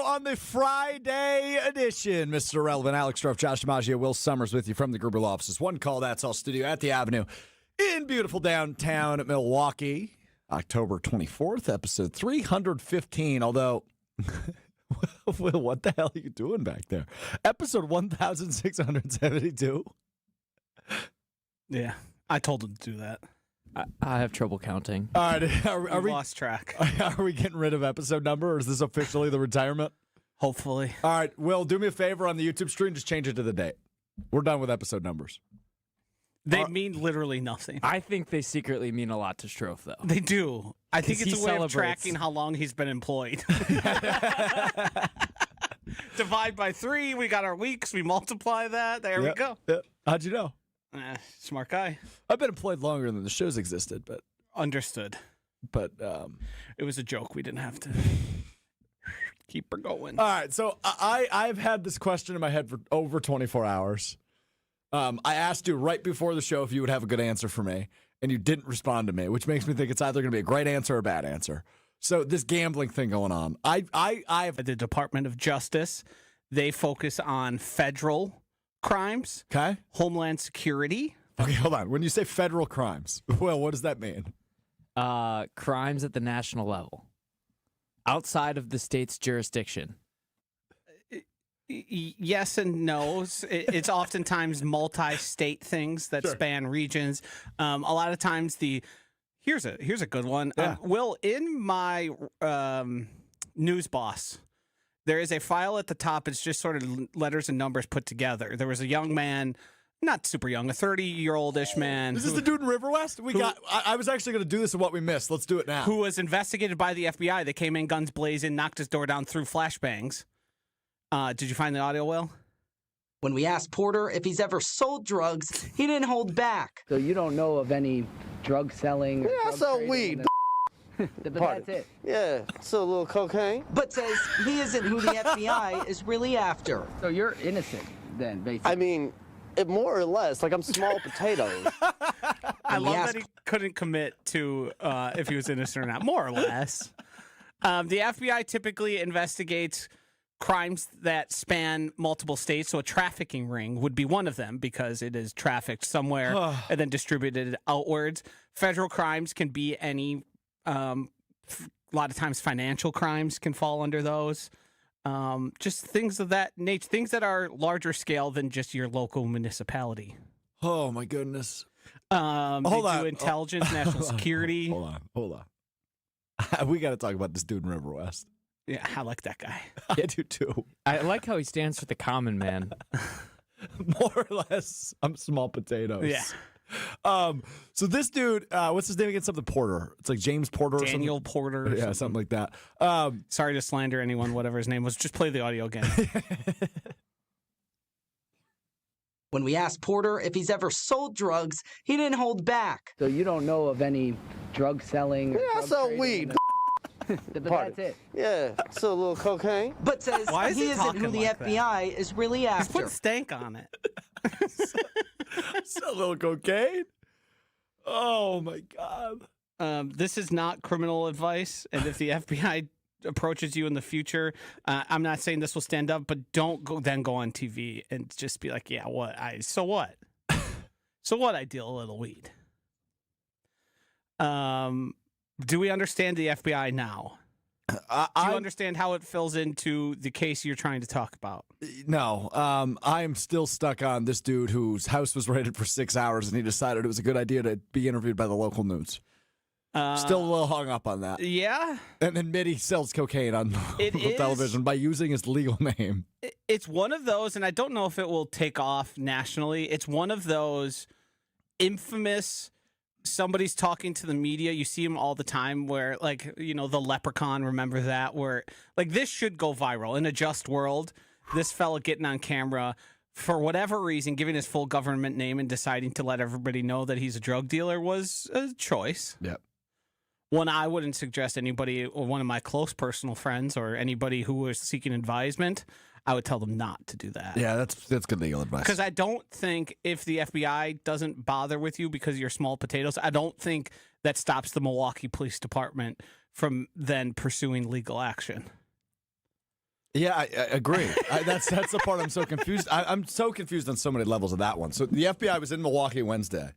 on the Friday edition. Mr. Relevant, Alex Strouf, Josh DiMaggio, Will Sommers with you from the Gruber Law Offices. One call, that's all studio at the Avenue in beautiful downtown Milwaukee. October 24th, episode 315. Although, Will, what the hell are you doing back there? Episode 1672. Yeah, I told him to do that. I have trouble counting. All right, are we lost track? Are we getting rid of episode number, or is this officially the retirement? Hopefully. All right, Will, do me a favor on the YouTube stream, just change it to the date. We're done with episode numbers. They mean literally nothing. I think they secretly mean a lot to Strouf, though. They do. I think it's a way of celebrates. tracking how long he's been employed. Divide by 3. We got our weeks. We multiply that. There we go. Yep. How'd you know? Smart guy. I've been employed longer than the show's existed, but Understood. It was a joke. We didn't have to keep her going. All right, so I've had this question in my head for over 24 hours. I asked you right before the show if you would have a good answer for me, and you didn't respond to me, which makes me think it's either going to be a great answer or a bad answer. So this gambling thing going on, I've the Department of Justice, they focus on federal crimes, okay, homeland security. Okay, hold on. When you say federal crimes, well, what does that mean? Crimes at the national level, outside of the state's jurisdiction. Yes and no. It's oftentimes multi-state things that span regions. A lot of times here's a good one. Yeah. Will, in my news boss, there is a file at the top. It's just sort of letters and numbers put together. There was a young man, not super young, a 30-year-old-ish man. Is this the dude in River West? I was actually going to do this in what we missed. Let's do it now. Who was investigated by the FBI. They came in guns blazing, knocked his door down, threw flashbangs. Did you find the audio, Will? When we asked Porter if he's ever sold drugs, he didn't hold back. So you don't know of any drug selling? Yeah, I sell weed. But that's it. Yeah, sell a little cocaine. But says he isn't who the FBI is really after. So you're innocent then, basically. I mean, more or less. Like, I'm small potatoes. I love that he couldn't commit to if he was innocent or not, more or less. The FBI typically investigates crimes that span multiple states, so a trafficking ring would be one of them because it is trafficked somewhere and then distributed outwards. Federal crimes can be any, a lot of times financial crimes can fall under those. Just things of that nature, things that are larger scale than just your local municipality. Oh, my goodness. Hold on. Intelligence, national security. Hold on. We got to talk about this dude in River West. Yeah, I like that guy. I do too. I like how he stands for the common man. More or less, I'm small potatoes. Yeah. So this dude, what's his name again? Something Porter. It's like James Porter or Daniel something. Porter. Or Something like that. Sorry to slander anyone, whatever his name was. Just play the audio again. When we asked Porter if he's ever sold drugs, he didn't hold back. So you don't know of any drug selling? Yeah, I sell weed. But that's it. Yeah, sell a little cocaine. But says Why is he he isn't talking who the like that? FBI is really He's after. put stank on it. Sell a little cocaine. Oh my God. This is not criminal advice, and if the FBI approaches you in the future, I'm not saying this will stand up, but don't go on TV and just be like, yeah, so what? So what? I deal a little weed. Do we understand the FBI now? Do you understand how it fills into the case you're trying to talk about? No. I am still stuck on this dude whose house was raided for 6 hours and he decided it was a good idea to be interviewed by the local news. Still a little hung up on that. Yeah. And admit he sells cocaine on local television by using his legal name. It's one of those, and I don't know if it will take off nationally. It's one of those infamous, somebody's talking to the media. You see them all the time where, like, you know, the leprechaun, remember that? Where, like, this should go viral. In a just world, this fella getting on camera, for whatever reason, giving his full government name and deciding to let everybody know that he's a drug dealer was a choice. Yep. One I wouldn't suggest anybody, or one of my close personal friends, or anybody who was seeking advisement, I would tell them not to do that. Yeah, that's good legal advice. Because I don't think if the FBI doesn't bother with you because you're small potatoes, I don't think that stops the Milwaukee Police Department from then pursuing legal action. Yeah, I agree. That's the part I'm so confused. I'm so confused on so many levels of that one. So the FBI was in Milwaukee Wednesday,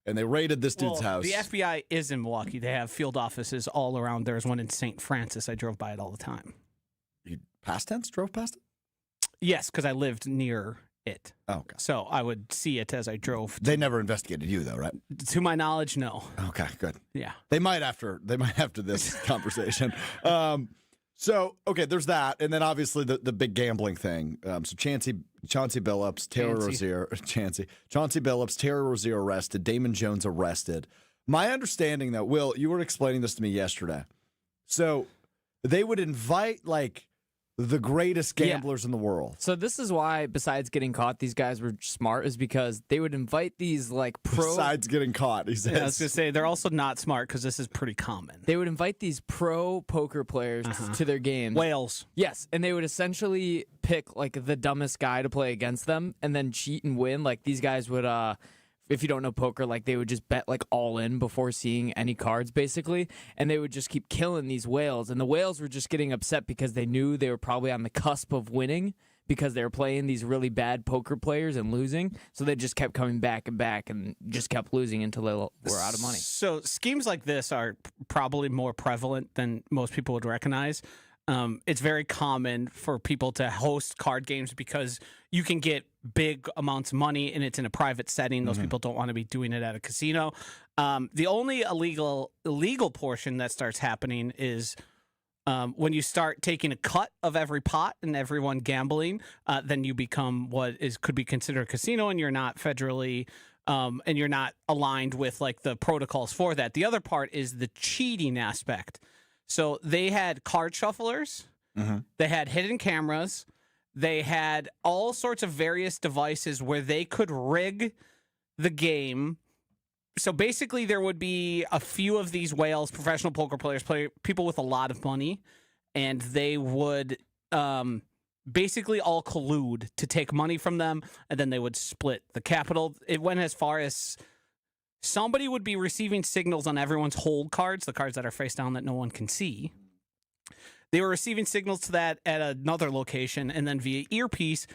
and they raided this dude's house. The FBI is in Milwaukee. They have field offices all around. There's one in St. Francis. I drove by it all the time. You past tense? Drove past it? Yes, because I lived near it. Oh, okay. So I would see it as I drove. They never investigated you, though, right? To my knowledge, no. Okay, good. Yeah. They might after this conversation. So, okay, there's that. And then obviously the big gambling thing. So Chauncey Billups, Chauncey Billups, Terry Rozier arrested, Damon Jones arrested. My understanding, though, Will, you were explaining this to me yesterday. So they would invite, like, the greatest gamblers in the world. So this is why, besides getting caught, these guys were smart, is because they would invite these like pro. Besides getting caught, he says. Yeah, I was gonna say they're also not smart because this is pretty common. They would invite these pro poker players to their games. Whales. Yes, and they would essentially pick like the dumbest guy to play against them, and then cheat and win. Like these guys would. If you don't know poker, like they would just bet like all in before seeing any cards, basically, and they would just keep killing these whales. And the whales were just getting upset because they knew they were probably on the cusp of winning because they were playing these really bad poker players and losing. So they just kept coming back and just kept losing until they were out of money. So schemes like this are probably more prevalent than most people would recognize. It's very common for people to host card games because you can get big amounts of money and it's in a private setting. Those people don't want to be doing it at a casino. The only illegal portion that starts happening is when you start taking a cut of every pot and everyone gambling, then you become what could be considered a casino, and you're not federally and you're not aligned with like the protocols for that. The other part is the cheating aspect. So they had card shufflers, they had hidden cameras, they had all sorts of various devices where they could rig the game. So basically there would be a few of these whales, professional poker players, people with a lot of money, and they would basically all collude to take money from them, and then they would split the capital. It went as far as somebody would be receiving signals on everyone's hold cards, the cards that are face down that no one can see. They were receiving signals to that at another location, and then via earpiece,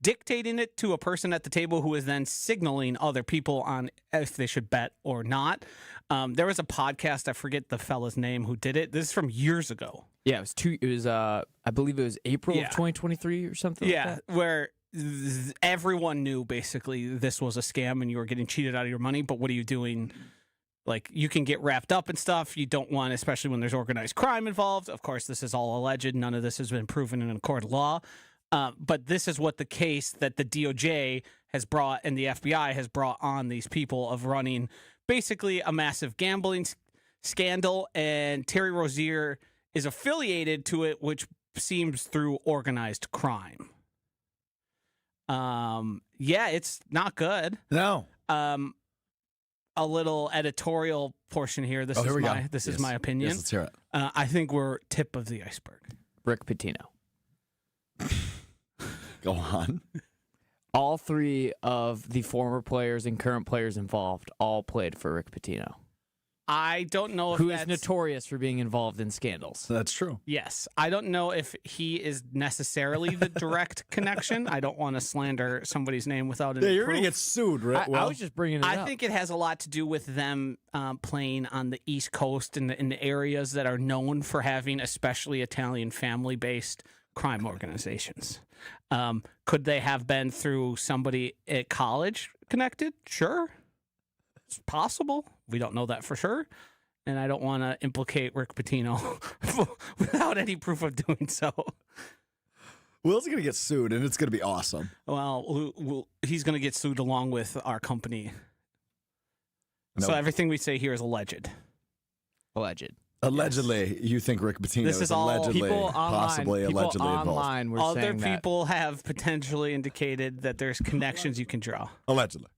dictating it to a person at the table who is then signaling other people on if they should bet or not. There was a podcast, I forget the fella's name who did it. This is from years ago. Yeah, I believe it was April of 2023 or something like that. Where everyone knew basically this was a scam and you were getting cheated out of your money, but what are you doing? Like, you can get wrapped up in stuff you don't want, especially when there's organized crime involved. Of course, this is all alleged. None of this has been proven in a court of law. But this is what the case that the DOJ has brought and the FBI has brought on these people of running basically a massive gambling scandal. And Terry Rozier is affiliated to it, which seems through organized crime. Yeah, it's not good. No. A little editorial portion here. This is my opinion. Yes, let's hear it. I think we're tip of the iceberg. Rick Pitino. Go on. All three of the former players and current players involved all played for Rick Pitino, I don't know if who is notorious for being involved in scandals. That's true. Yes. I don't know if he is necessarily the direct connection. I don't want to slander somebody's name without any You're proof. going to get sued, right? I was just bringing it up. I think it has a lot to do with them playing on the East Coast in the areas that are known for having especially Italian family-based crime organizations. Could they have been through somebody at college connected? Sure. It's possible. We don't know that for sure. And I don't want to implicate Rick Pitino without any proof of doing so. Will's going to get sued, and it's going to be awesome. Well, he's going to get sued along with our company. No. So everything we say here is alleged. Allegedly, you think Rick Pitino This is all allegedly, people possibly online, allegedly people involved. online were Other saying people have potentially indicated that there's connections you can draw. Allegedly.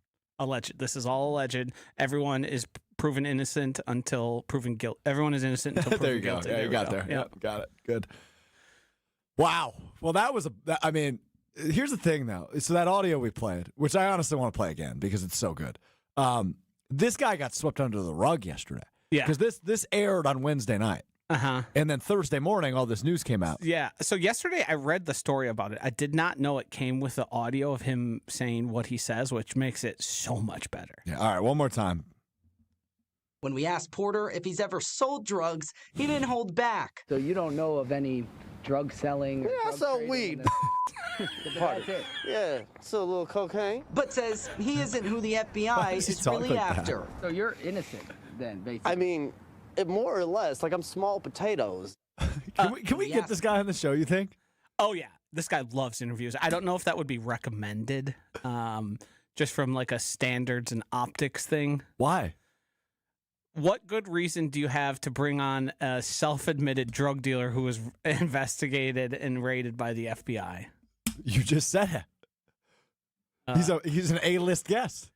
Alleged. This is all alleged. Everyone is proven innocent until proven guilty. Everyone is innocent until proven There you go. guilty. Yeah, you got there. Yep, got it. Good. Wow. Well, I mean, here's the thing, though. So that audio we played, which I honestly want to play again because it's so good. This guy got swept under the rug yesterday. Yeah. Because this aired on Wednesday night. And then Thursday morning, all this news came out. Yeah. So yesterday I read the story about it. I did not know it came with the audio of him saying what he says, which makes it so much better. Yeah. All right, one more time. When we asked Porter if he's ever sold drugs, he didn't hold back. So you don't know of any drug selling? Or Yeah, I drug sell trading weed. But that's it. Yeah, sell a little cocaine. But says he isn't who the FBI does he is talk really like that? after. So you're innocent then, basically. I mean, more or less, like I'm small potatoes. Can we get this guy on the show, you think? Oh, yeah. This guy loves interviews. I don't know if that would be recommended just from like a standards and optics thing. Why? What good reason do you have to bring on a self-admitted drug dealer who was investigated and raided by the FBI? You just said it. He's an A-list guest.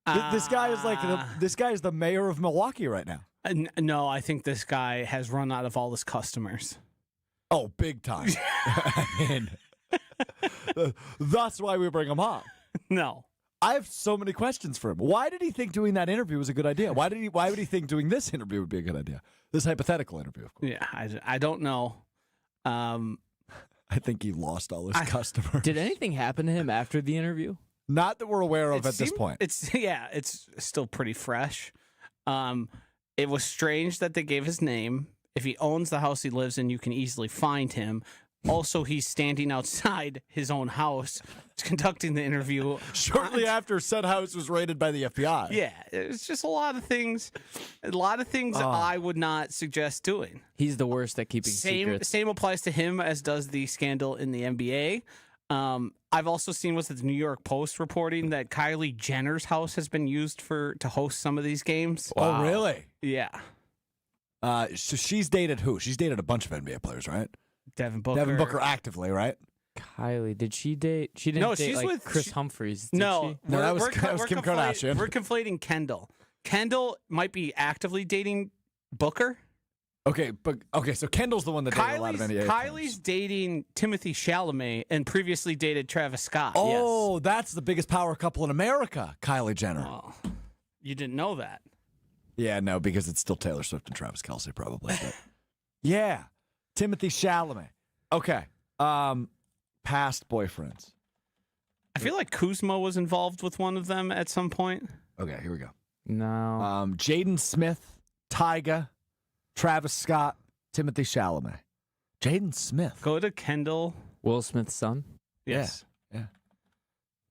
This guy is like this guy is the mayor of Milwaukee right now. No, I think this guy has run out of all his customers. Oh, big time. I mean, that's why we bring him on. No. I have so many questions for him. Why did he think doing that interview was a good idea? Why would he think doing this interview would be a good idea? This hypothetical interview, of course. Yeah, I don't know. I think he lost all his customers. Did anything happen to him after the interview? Not that we're aware of at this point. It's still pretty fresh. It was strange that they gave his name. If he owns the house he lives in, you can easily find him. Also, he's standing outside his own house conducting the interview. Shortly after said house was raided by the FBI. Yeah, it's just a lot of things. I would not suggest doing. He's the worst at keeping secrets. Same applies to him as does the scandal in the NBA. I've also seen what's the New York Post reporting that Kylie Jenner's house has been used to host some of these games. Wow. Oh, really? Yeah. So she's dated who? She's dated a bunch of NBA players, right? Devin Booker. Devin Booker actively, right? Kylie, did she date? She didn't date she's like with Chris Humphries. Did No, she? No, that was Kim Kardashian. We're conflating Kendall. Kendall might be actively dating Booker. Okay, so Kendall's the one that dated a lot of NBA players. Kylie's dating Timothy Chalamet and previously dated Travis Scott. Oh, yes. that's the biggest power couple in America, Kylie Jenner. Oh, you didn't know that. Yeah, no, because it's still Taylor Swift and Travis Kelce, probably. But yeah, Timothy Chalamet. Okay, past boyfriends. I feel like Kuzma was involved with one of them at some point. Okay, here we go. No. Jaden Smith, Tyga, Travis Scott, Timothy Chalamet. Jaden Smith. Go to Kendall. Will Smith's son. Yes. Yeah.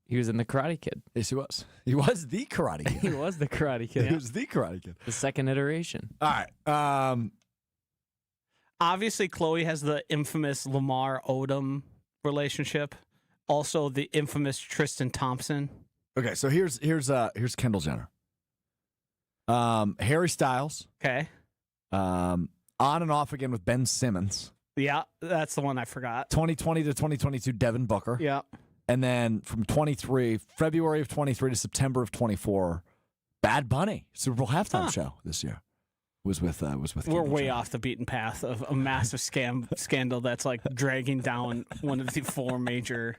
He was in The Karate Kid. Yes, he was. He was the Karate Kid. He was the Karate Kid. He was the Karate Kid. The second iteration. All right. Obviously, Chloe has the infamous Lamar Odom relationship. Also, the infamous Tristan Thompson. Okay, so here's Kendall Jenner. Harry Styles. Okay. On and off again with Ben Simmons. Yeah, that's the one I forgot. 2020 to 2022, Devin Booker. Yeah. And then from February of 23 to September of 24, Bad Bunny, Super Bowl halftime show this year was with We're Kendall way Jenner. off the beaten path of a massive scandal that's like dragging down one of the four major.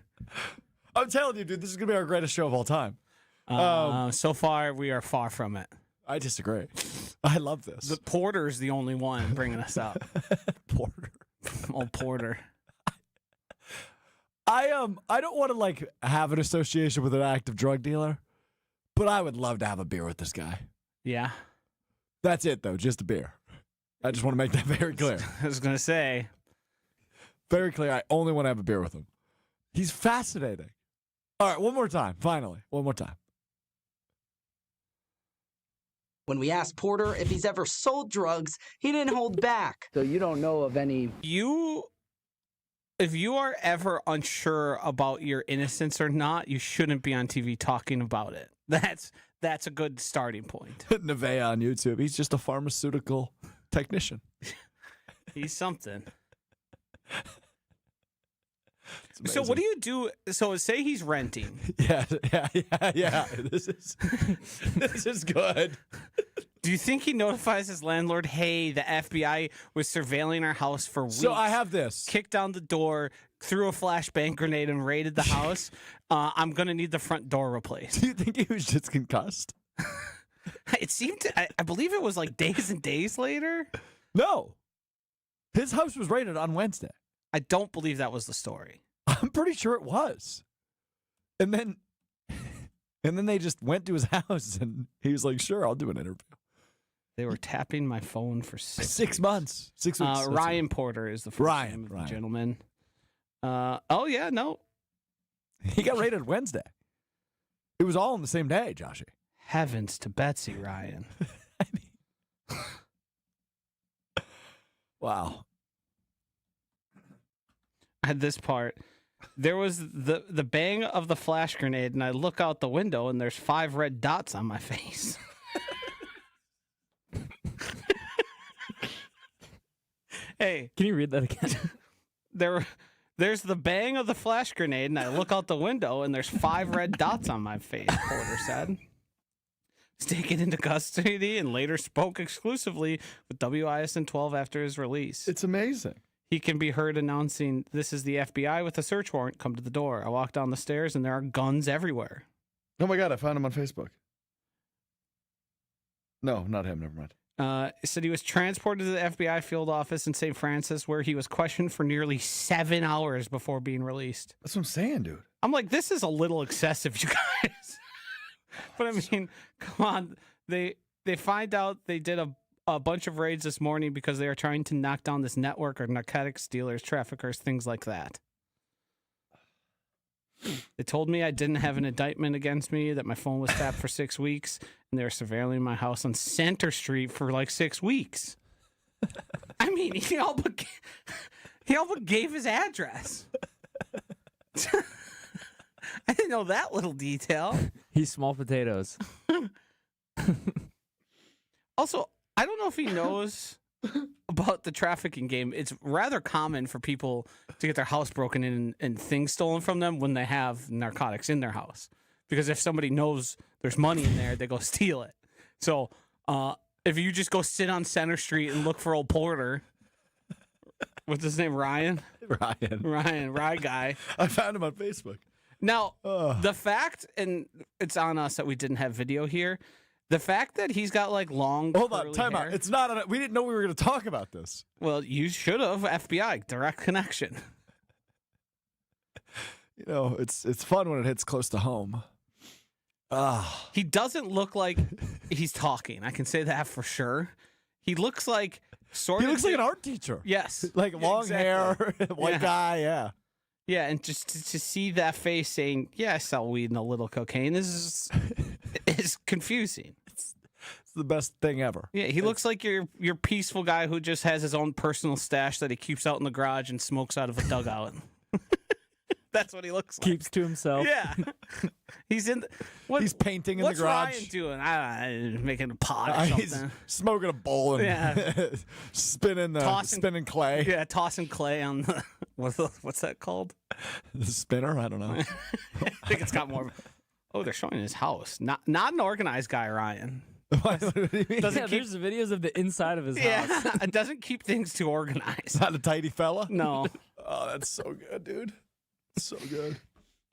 I'm telling you, dude, this is gonna be our greatest show of all time. So far, we are far from it. I disagree. I love this. The Porter's the only one bringing us up. Porter. Old Porter. I don't want to like have an association with an active drug dealer, but I would love to have a beer with this guy. Yeah. That's it though, just a beer. I just want to make that very clear. I was going to say. Very clear. I only want to have a beer with him. He's fascinating. All right, one more time. Finally, one more time. When we asked Porter if he's ever sold drugs, he didn't hold back. So you don't know of any. If you are ever unsure about your innocence or not, you shouldn't be on TV talking about it. That's a good starting point. Nevaeh on YouTube. He's just a pharmaceutical technician. He's something. So what do you do? So say he's renting. Yeah. This is good. Do you think he notifies his landlord, hey, the FBI was surveilling our house for weeks? So I have this. Kicked down the door, threw a flashbang grenade, and raided the house. I'm going to need the front door replaced. Do you think he was just concussed? It seemed I believe it was like days and days later. No. His house was raided on Wednesday. I don't believe that was the story. I'm pretty sure it was. And then they just went to his house, and he was like, "Sure, I'll do an interview." They were tapping my phone for 6 months, 6 weeks. Ryan Porter is the first name of the gentleman. Oh yeah, no, he got raided Wednesday. It was all on the same day, Joshy. Heavens to Betsy, Ryan. I mean, wow. At this part, there was the bang of the flash grenade, and I look out the window, and there's 5 red dots on my face. Hey, Can you read that again? there's the bang of the flash grenade, and I look out the window, and there's 5 red dots on my face, Porter said. Was taken into custody and later spoke exclusively with WISN 12 after his release. It's amazing. He can be heard announcing, "This is the FBI with a search warrant. Come to the door." I walk down the stairs, and there are guns everywhere. Oh my God, I found him on Facebook. No, not him. Never mind. Said he was transported to the FBI field office in St. Francis, where he was questioned for nearly 7 hours before being released. That's what I'm saying, dude. I'm like, this is a little excessive, you guys. But I mean, come on. They find out they did a bunch of raids this morning because they are trying to knock down this network of narcotics dealers, traffickers, things like that. They told me I didn't have an indictment against me, that my phone was tapped for 6 weeks, and they were surveilling my house on Center Street for like 6 weeks. I mean, he all but gave his address. I didn't know that little detail. He's small potatoes. Also, I don't know if he knows about the trafficking game. It's rather common for people to get their house broken in and things stolen from them when they have narcotics in their house. Because if somebody knows there's money in there, they go steal it. So if you just go sit on Center Street and look for old Porter, what's his name, Ryan, Rye guy. I found him on Facebook. Now, the fact, and it's on us that we didn't have video here, the fact that he's got like long Hold on, curly time hair, out. It's not. We didn't know we were going to talk about this. Well, you should have. FBI, direct connection. You know, it's fun when it hits close to home. He doesn't look like he's talking. I can say that for sure. He looks like He looks like an art teacher. Yes. Like long hair, white guy, yeah. Yeah, and just to see that face saying, "Yeah, I sell weed and a little cocaine," is confusing. It's the best thing ever. Yeah, he looks like your peaceful guy who just has his own personal stash that he keeps out in the garage and smokes out of a dugout. That's what he looks like. Keeps to himself. Yeah. He's in. He's painting in the garage. What's Ryan doing? I don't know, making a pot or something. He's smoking a bowl and spinning clay. Yeah, tossing clay on the what's that called? The spinner? I don't know. I think it's got more. Oh, they're showing his house. Not an organized guy, Ryan. What do you mean? There's videos of the inside of his house. Yeah, it doesn't keep things too organized. Not a tidy fella? No. Oh, that's so good, dude. So good.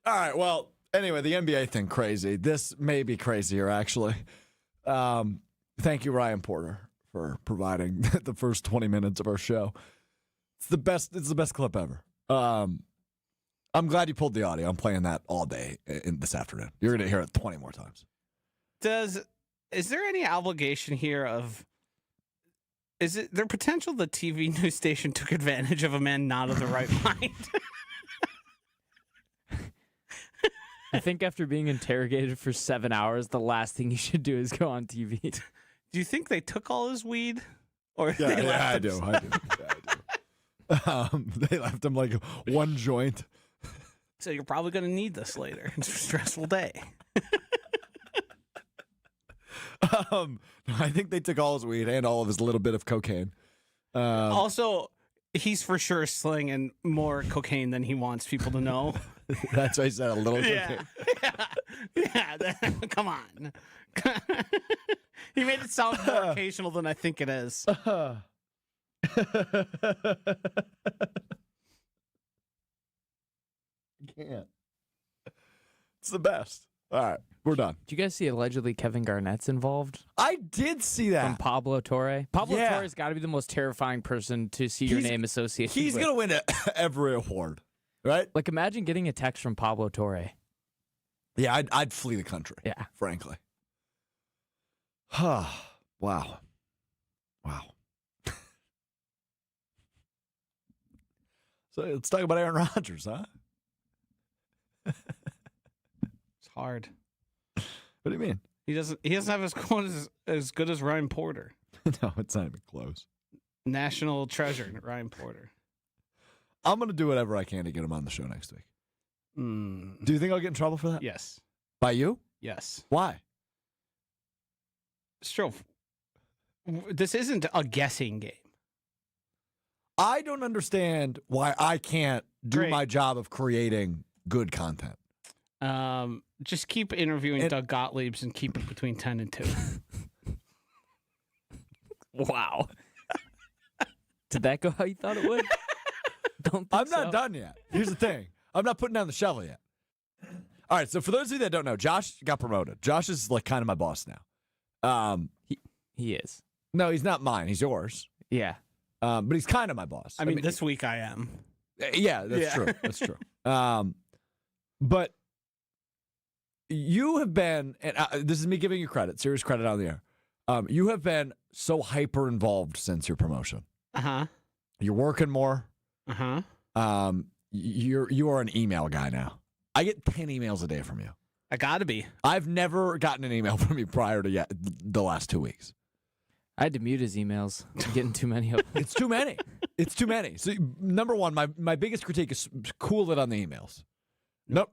All right. Well, anyway, the NBA thing, crazy. This may be crazier, actually. Thank you, Ryan Porter, for providing the first 20 minutes of our show. It's the best clip ever. I'm glad you pulled the audio. I'm playing that all day this afternoon. You're going to hear it 20 more times. Is there any obligation here of? Is it there potential the TV news station took advantage of a man not of the right mind? I think after being interrogated for 7 hours, the last thing you should do is go on TV. Do you think they took all his weed? Or Yeah, I do. They left him like one joint. So you're probably going to need this later. It's a stressful day. I think they took all his weed and all of his little bit of cocaine. Also, he's for sure slinging more cocaine than he wants people to know. That's why I said a little cocaine. Yeah. Come on. He made it sound more occasional than I think it is. You can't. It's the best. All right, we're done. Did you guys see allegedly Kevin Garnett's involved? I did see From that. Pablo Torre. Pablo Yeah. Torre's got to be the most terrifying person to see your He's- name associated He's with. going to win every award, right? Like, imagine getting a text from Pablo Torre. Yeah, I'd flee the country. Yeah. Frankly. Wow. Wow. So let's talk about Aaron Rodgers, huh? It's hard. What do you mean? He doesn't have as good as Ryan Porter. No, it's not even close. National treasure, Ryan Porter. I'm going to do whatever I can to get him on the show next week. Mm, Do you think I'll get in trouble for that? yes. By you? Yes. Why? Strouf, this isn't a guessing game. I don't understand why I can't do Great. my job of creating good content. Just keep interviewing And- Doug Gottlieb's and keep it between 10 and 2. Wow. Did that go how you thought it would? Don't think I'm not so. done yet. Here's the thing. I'm not putting down the shovel yet. All right, so for those of you that don't know, Josh got promoted. Josh is like kind of my boss now. He is. No, he's not mine. He's yours. Yeah. But he's kind of my boss. I mean, this week I am. Yeah, that's Yeah. true. That's true. But you have been, and this is me giving you credit, serious credit on the air. You have been so hyper involved since your promotion. Uh-huh. You're working more. Uh-huh. You are an email guy now. I get 10 emails a day from you. I gotta be. I've never gotten an email from you prior to the last 2 weeks. I had to mute his emails. I'm getting too many of them. It's too many. It's too many. So number one, my biggest critique is cool it on the emails.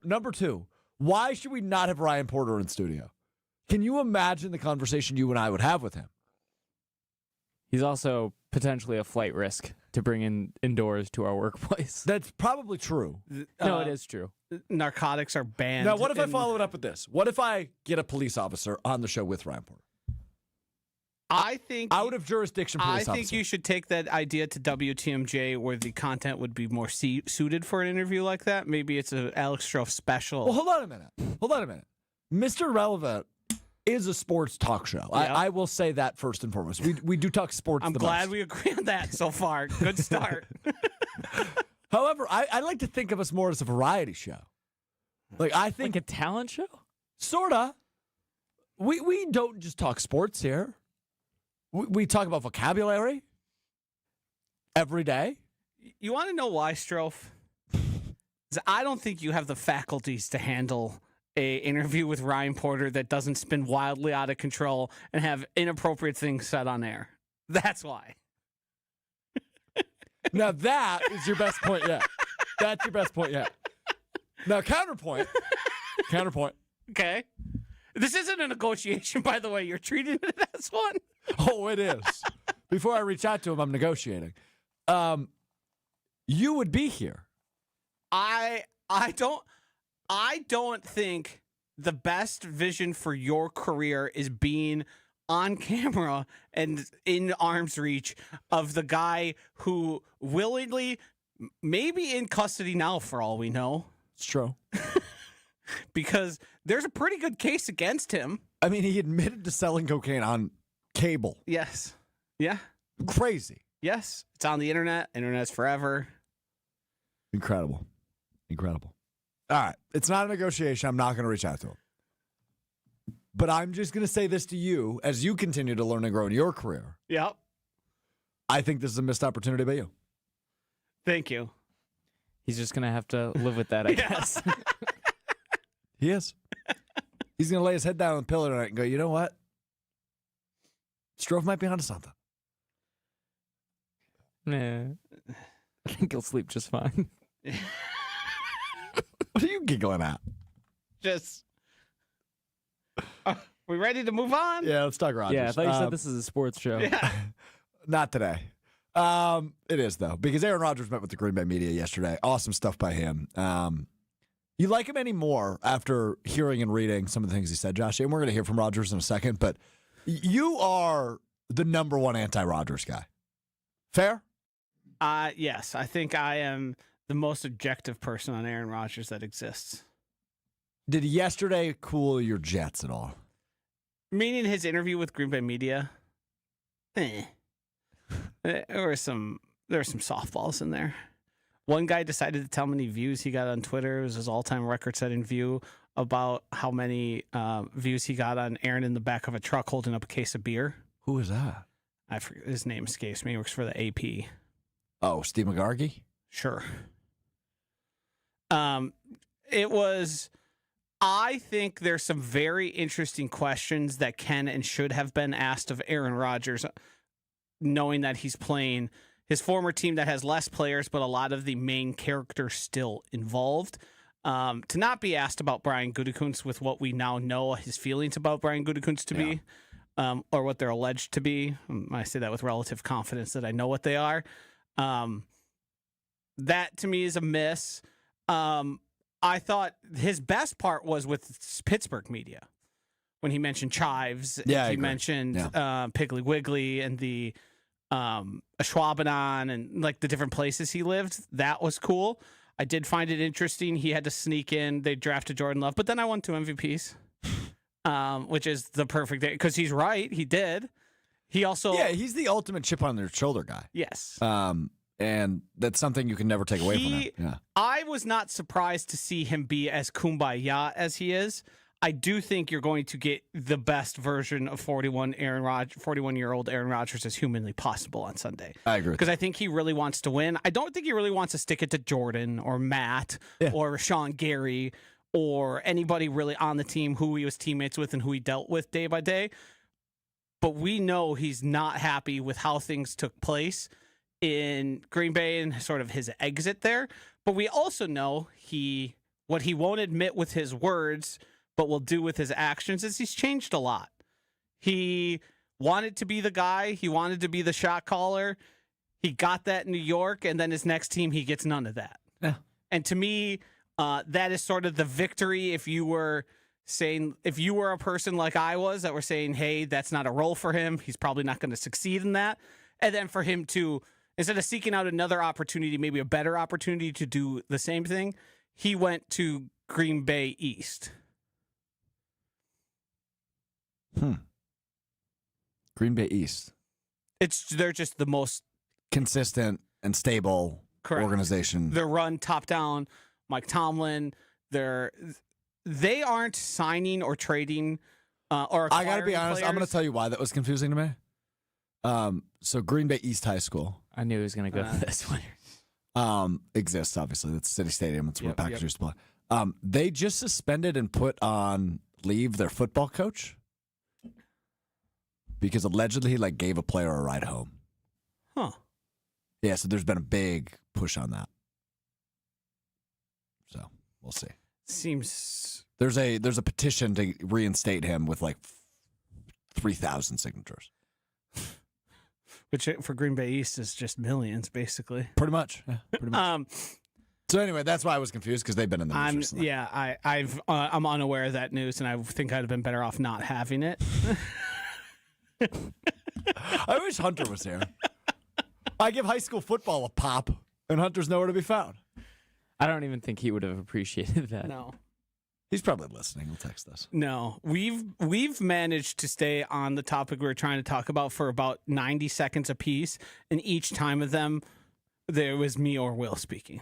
Number two, why should we not have Ryan Porter in studio? Can you imagine the conversation you and I would have with him? He's also potentially a flight risk to bring in indoors to our workplace. That's probably true. No, it is true. Narcotics are banned. Now, what if I in- follow it up with this? What if I get a police officer on the show with Ryan Porter? I think Out of jurisdiction police I think officer. you should take that idea to WTMJ where the content would be more suited for an interview like that. Maybe it's an Alex Strouf special. Well, hold on a minute. Mr. Relevant is a sports talk show. Yeah. I will say that first and foremost. We do talk sports I'm the glad most. we agree on that so far. Good start. However, I like to think of us more as a variety show. Like, I think, Like a talent show? sorta. We don't just talk sports here. We talk about vocabulary every day. You want to know why, Strouf? 'Cause I don't think you have the faculties to handle a interview with Ryan Porter that doesn't spin wildly out of control and have inappropriate things said on air. That's why. Now, that is your best point yet. That's your best point yet. Now, counterpoint. Okay. This isn't a negotiation, by the way. You're treating it as one. Oh, it is. Before I reach out to him, I'm negotiating. You would be here. I don't think the best vision for your career is being on camera and in arm's reach of the guy who willingly, maybe in custody now for all we know, It's true. because there's a pretty good case against him. I mean, he admitted to selling cocaine on cable. Yes. Yeah. Crazy. Yes. It's on the internet. Internet's forever. Incredible. All right. It's not a negotiation. I'm not going to reach out to him. But I'm just going to say this to you as you continue to learn and grow in your career. Yep. I think this is a missed opportunity by you. Thank you. He's just going to have to live with that, I guess. He is. He's going to lay his head down on the pillow tonight and go, you know what? Strouf might be onto something. Nah. I think he'll sleep just fine. What are you giggling at? Just. We ready to move on? Yeah, let's talk Rodgers. Yeah, I thought you said this is a sports show. Yeah. Not today. It is, though, because Aaron Rodgers met with the Green Bay media yesterday. Awesome stuff by him. You like him any more after hearing and reading some of the things he said, Josh? And we're going to hear from Rodgers in a second, but you are the number one anti-Rodgers guy. Fair? Yes, I think I am the most objective person on Aaron Rodgers that exists. Did yesterday cool your jets at all? Meaning his interview with Green Bay Media. There were some softballs in there. One guy decided to tell how many views he got on Twitter. It was his all-time record-setting view about how many views he got on Aaron in the back of a truck holding up a case of beer. Who is that? I forget, his name escapes me. He works for the AP. Oh, Steve McGargy? Sure. It was... I think there's some very interesting questions that can and should have been asked of Aaron Rodgers, knowing that he's playing his former team that has less players, but a lot of the main characters still involved. To not be asked about Brian Gutekunst with what we now know his feelings about Brian Gutekunst to be, or what they're alleged to be. I say that with relative confidence that I know what they are. That to me is a miss. I thought his best part was with Pittsburgh media when he mentioned chives. Yeah, he mentioned Piggly Wiggly and the Schwabenon and like the different places he lived. That was cool. I did find it interesting. He had to sneak in. They drafted Jordan Love, but then I won 2 MVPs, which is the perfect day because he's right. He did. He also he's the ultimate chip on their shoulder guy. Yes. And that's something you can never take away from him. Yeah. I was not surprised to see him be as kumbaya as he is. I do think you're going to get the best version of 41-year-old Aaron Rodgers as humanly possible on Sunday. I agree. Because I think he really wants to win. I don't think he really wants to stick it to Jordan or Matt or Sean Gary or anybody really on the team who he was teammates with and who he dealt with day by day. But we know he's not happy with how things took place in Green Bay and sort of his exit there. But we also know what he won't admit with his words, but will do with his actions is he's changed a lot. He wanted to be the guy. He wanted to be the shot caller. He got that in New York, and then his next team, he gets none of that. Yeah. And to me, that is sort of the victory if you were a person like I was that were saying, hey, that's not a role for him. He's probably not going to succeed in that. And then for him to, instead of seeking out another opportunity, maybe a better opportunity to do the same thing, he went to Green Bay East. Green Bay East. They're just the most consistent and stable organization. They're run top down. Mike Tomlin. They aren't signing or trading or acquiring I got to be honest. players. I'm going to tell you why that was confusing to me. So Green Bay East High School. I knew he was going to go to this one. Exists, obviously. That's City Stadium. That's where Packers used to play. They just suspended and put on leave their football coach because allegedly he gave a player a ride home. Huh. Yeah, so there's been a big push on that. So we'll see. Seems there's a petition to reinstate him with 3,000 signatures. Which for Green Bay East is just millions, basically. Pretty much. Yeah, pretty much. So anyway, that's why I was confused because they've been in the news recently. Yeah, I'm unaware of that news, and I think I'd have been better off not having it. I wish Hunter was here. I give high school football a pop, and Hunter's nowhere to be found. I don't even think he would have appreciated that. No. He's probably listening. He'll text us. No, we've managed to stay on the topic we were trying to talk about for about 90 seconds apiece, and each time of them, there was me or Will speaking.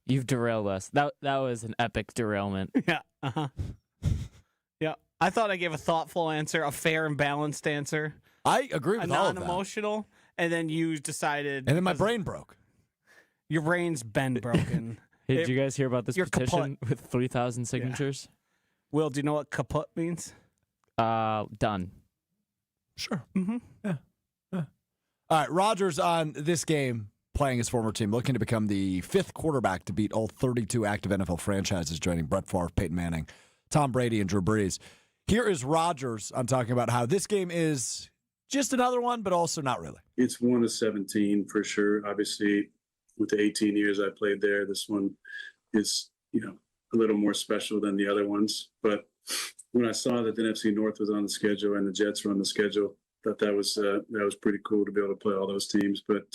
You've derailed us. That was an epic derailment. Yeah. Uh-huh. Yeah. I thought I gave a thoughtful answer, a fair and balanced answer. I agree with all of that. Non-emotional, and then you decided. And then my brain broke. Your brain's been broken. Hey, did you guys hear about this petition kaput. with 3,000 signatures? Will, do you know what kaput means? Done. Sure. Mm-hmm. Yeah. All right, Rodgers on this game playing his former team, looking to become the 5th quarterback to beat all 32 active NFL franchises, joining Brett Favre, Peyton Manning, Tom Brady, and Drew Brees. Here is Rodgers on talking about how this game is just another one, but also not really. It's one of 17 for sure. Obviously, with the 18 years I played there, this one is, a little more special than the other ones. But when I saw that the NFC North was on the schedule and the Jets were on the schedule, thought that was pretty cool to be able to play all those teams. But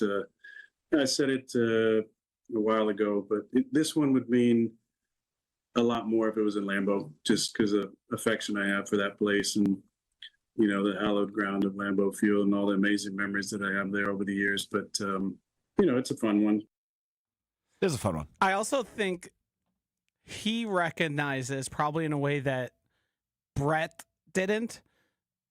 I said it a while ago, but this one would mean a lot more if it was in Lambeau, just because of affection I have for that place and, the hallowed ground of Lambeau Field and all the amazing memories that I have there over the years. But, it's a fun one. It is a fun one. I also think he recognizes, probably in a way that Brett didn't,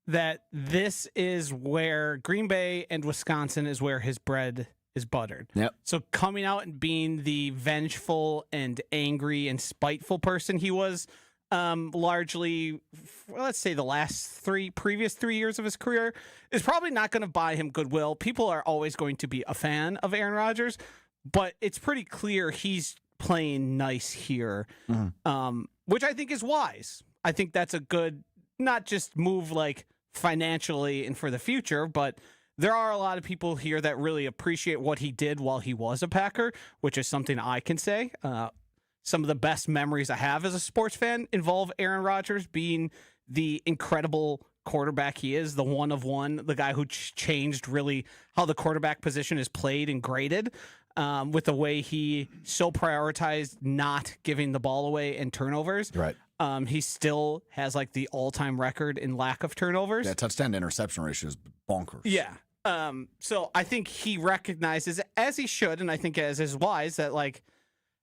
that this is where Green Bay and Wisconsin is where his bread is buttered. Yep. So coming out and being the vengeful and angry and spiteful person he was largely, let's say the previous 3 years of his career, is probably not going to buy him goodwill. People are always going to be a fan of Aaron Rodgers, but it's pretty clear he's playing nice here, which I think is wise. I think that's a good, not just move like financially and for the future, but there are a lot of people here that really appreciate what he did while he was a Packer, which is something I can say. Some of the best memories I have as a sports fan involve Aaron Rodgers being the incredible quarterback he is, the one of one, the guy who changed really how the quarterback position is played and graded, with the way he so prioritized not giving the ball away and turnovers. Right. He still has like the all-time record in lack of turnovers. Yeah, touchdown to interception ratio is bonkers. Yeah. So I think he recognizes, as he should, and I think as is wise, that like,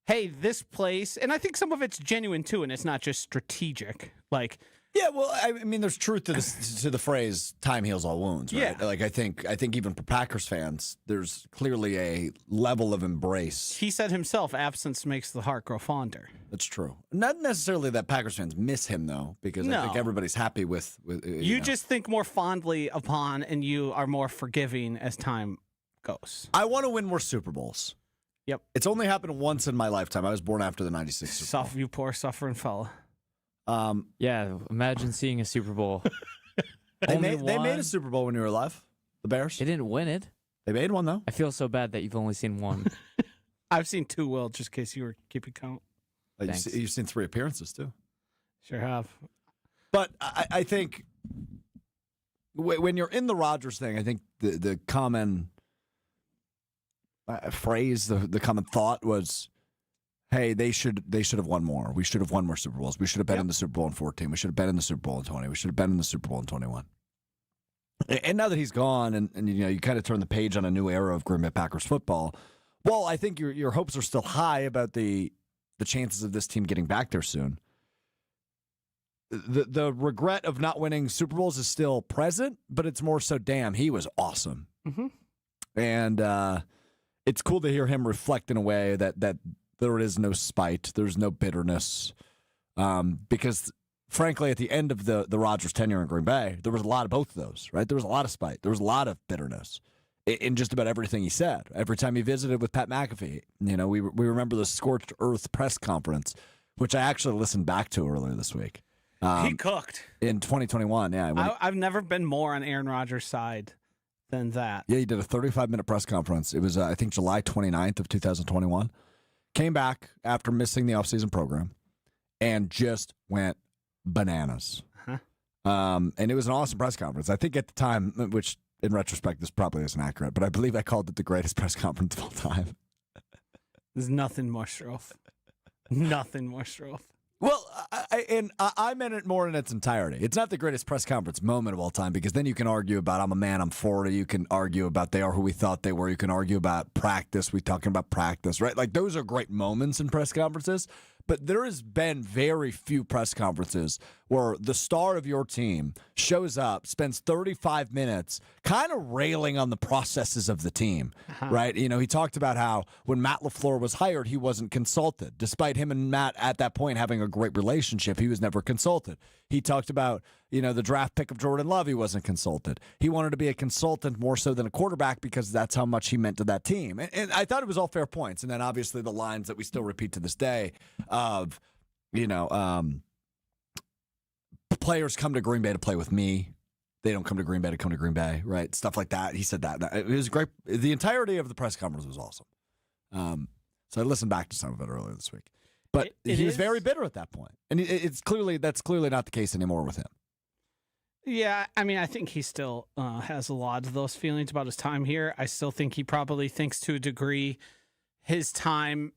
hey, this place, and I think some of it's genuine too, and it's not just strategic. Like, yeah, well, I mean, there's truth to this, to the phrase "time heals all wounds." Right? Yeah. Like I think even for Packers fans, there's clearly a level of embrace. he said himself, absence makes the heart grow fonder. That's true. Not necessarily that Packers fans miss him though, because I think No. everybody's happy with You just think more fondly upon, and you are more forgiving as time goes. I want to win more Super Bowls. Yep. It's only happened once in my lifetime. I was born after the '96 Super Bowl. You poor suffering fella. Yeah, imagine seeing a Super Bowl. They Only made one. a Super Bowl when you were alive. The Bears. They didn't win it. They made one though. I feel so bad that you've only seen one. I've seen two, Will, just in case you were keeping count. Thanks. You've seen 3 appearances too. Sure have. But I think when you're in the Rodgers thing, I think the common phrase, the common thought was, hey, they should have won more. We should have won more Super Bowls. We should have been in the Super Bowl in 14. We should have been in the Super Bowl in 20. We should have been in the Super Bowl in 21. And now that he's gone, and you kind of turn the page on a new era of Green Bay Packers football. Well, I think your hopes are still high about the chances of this team getting back there soon. The regret of not winning Super Bowls is still present, but it's more so, damn, he was awesome. Mm-hmm. And it's cool to hear him reflect in a way that there is no spite, there's no bitterness, because frankly, at the end of the Rodgers tenure in Green Bay, there was a lot of both of those, right? There was a lot of spite, there was a lot of bitterness in just about everything he said. Every time he visited with Pat McAfee, we remember the Scorched Earth press conference, which I actually listened back to earlier this week. He cooked. In 2021, yeah. I've never been more on Aaron Rodgers' side than that. Yeah, he did a 35-minute press conference. It was, I think, July 29th of 2021. Came back after missing the offseason program and just went bananas. Huh. And it was an awesome press conference. I think at the time, which in retrospect, this probably isn't accurate, but I believe I called it the greatest press conference of all time. There's nothing more Strouf. Nothing more Strouf. Well, I meant it more in its entirety. It's not the greatest press conference moment of all time, because then you can argue about I'm a man, I'm 40. You can argue about they are who we thought they were. You can argue about practice. We're talking about practice, right? Like, those are great moments in press conferences. But there has been very few press conferences where the star of your team shows up, spends 35 minutes kind of railing on the processes of the team, right? He talked about how when Matt LaFleur was hired, he wasn't consulted. Despite him and Matt at that point having a great relationship, he was never consulted. He talked about, the draft pick of Jordan Love, he wasn't consulted. He wanted to be a consultant more so than a quarterback because that's how much he meant to that team. And I thought it was all fair points. And then obviously the lines that we still repeat to this day of, players come to Green Bay to play with me. They don't come to Green Bay to come to Green Bay, right? Stuff like that. He said that. It was great. The entirety of the press conference was awesome. So I listened back to some of it earlier this week. But he was very bitter at that point. And that's clearly not the case anymore with him. Yeah, I mean, I think he still has a lot of those feelings about his time here. I still think he probably thinks to a degree his time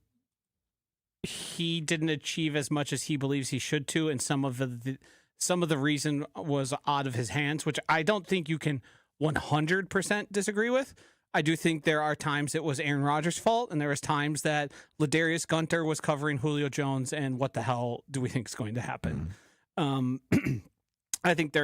he didn't achieve as much as he believes he should to, and some of the reason was out of his hands, which I don't think you can 100% disagree with. I do think there are times it was Aaron Rodgers' fault, and there was times that Ladarius Gunter was covering Julio Jones, and what the hell do we think is going to happen? I think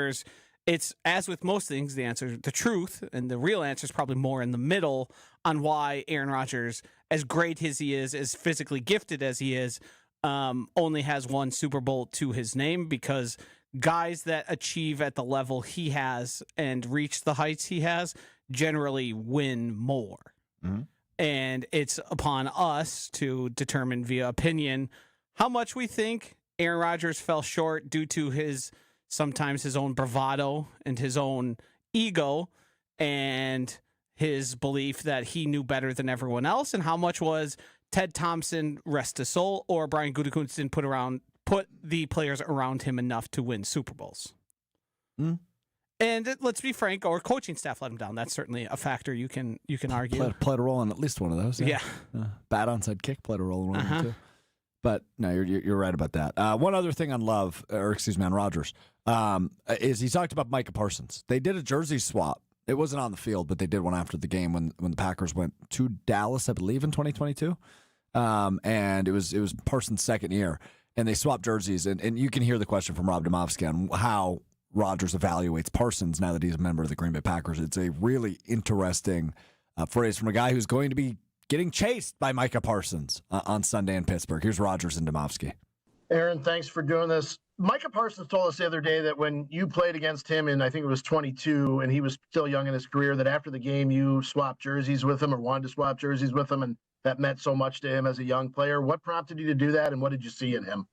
it's as with most things, the truth, and the real answer is probably more in the middle on why Aaron Rodgers, as great as he is, as physically gifted as he is, only has one Super Bowl to his name, because guys that achieve at the level he has and reach the heights he has generally win more. Mm-hmm. And it's upon us to determine via opinion how much we think Aaron Rodgers fell short due to sometimes his own bravado and his own ego and his belief that he knew better than everyone else, and how much was Ted Thompson, rest his soul, or Brian Gutekunst didn't put the players around him enough to win Super Bowls. Mm. And let's be frank, or coaching staff let him down. That's certainly a factor you can argue. Played a role in at least one of those. Yeah. Bad onside kick played a role in one of them too. But no, you're right about that. One other thing on on Rodgers, is he talked about Micah Parsons. They did a jersey swap. It wasn't on the field, but they did one after the game when the Packers went to Dallas, I believe, in 2022. And it was Parsons' second year, and they swapped jerseys. And you can hear the question from Rob Domofsky on how Rodgers evaluates Parsons now that he's a member of the Green Bay Packers. It's a really interesting phrase from a guy who's going to be getting chased by Micah Parsons on Sunday in Pittsburgh. Here's Rodgers and Domofsky. Aaron, thanks for doing this. Micah Parsons told us the other day that when you played against him, and I think it was 22, and he was still young in his career, that after the game you swapped jerseys with him or wanted to swap jerseys with him, and that meant so much to him as a young player. What prompted you to do that, and what did you see in him?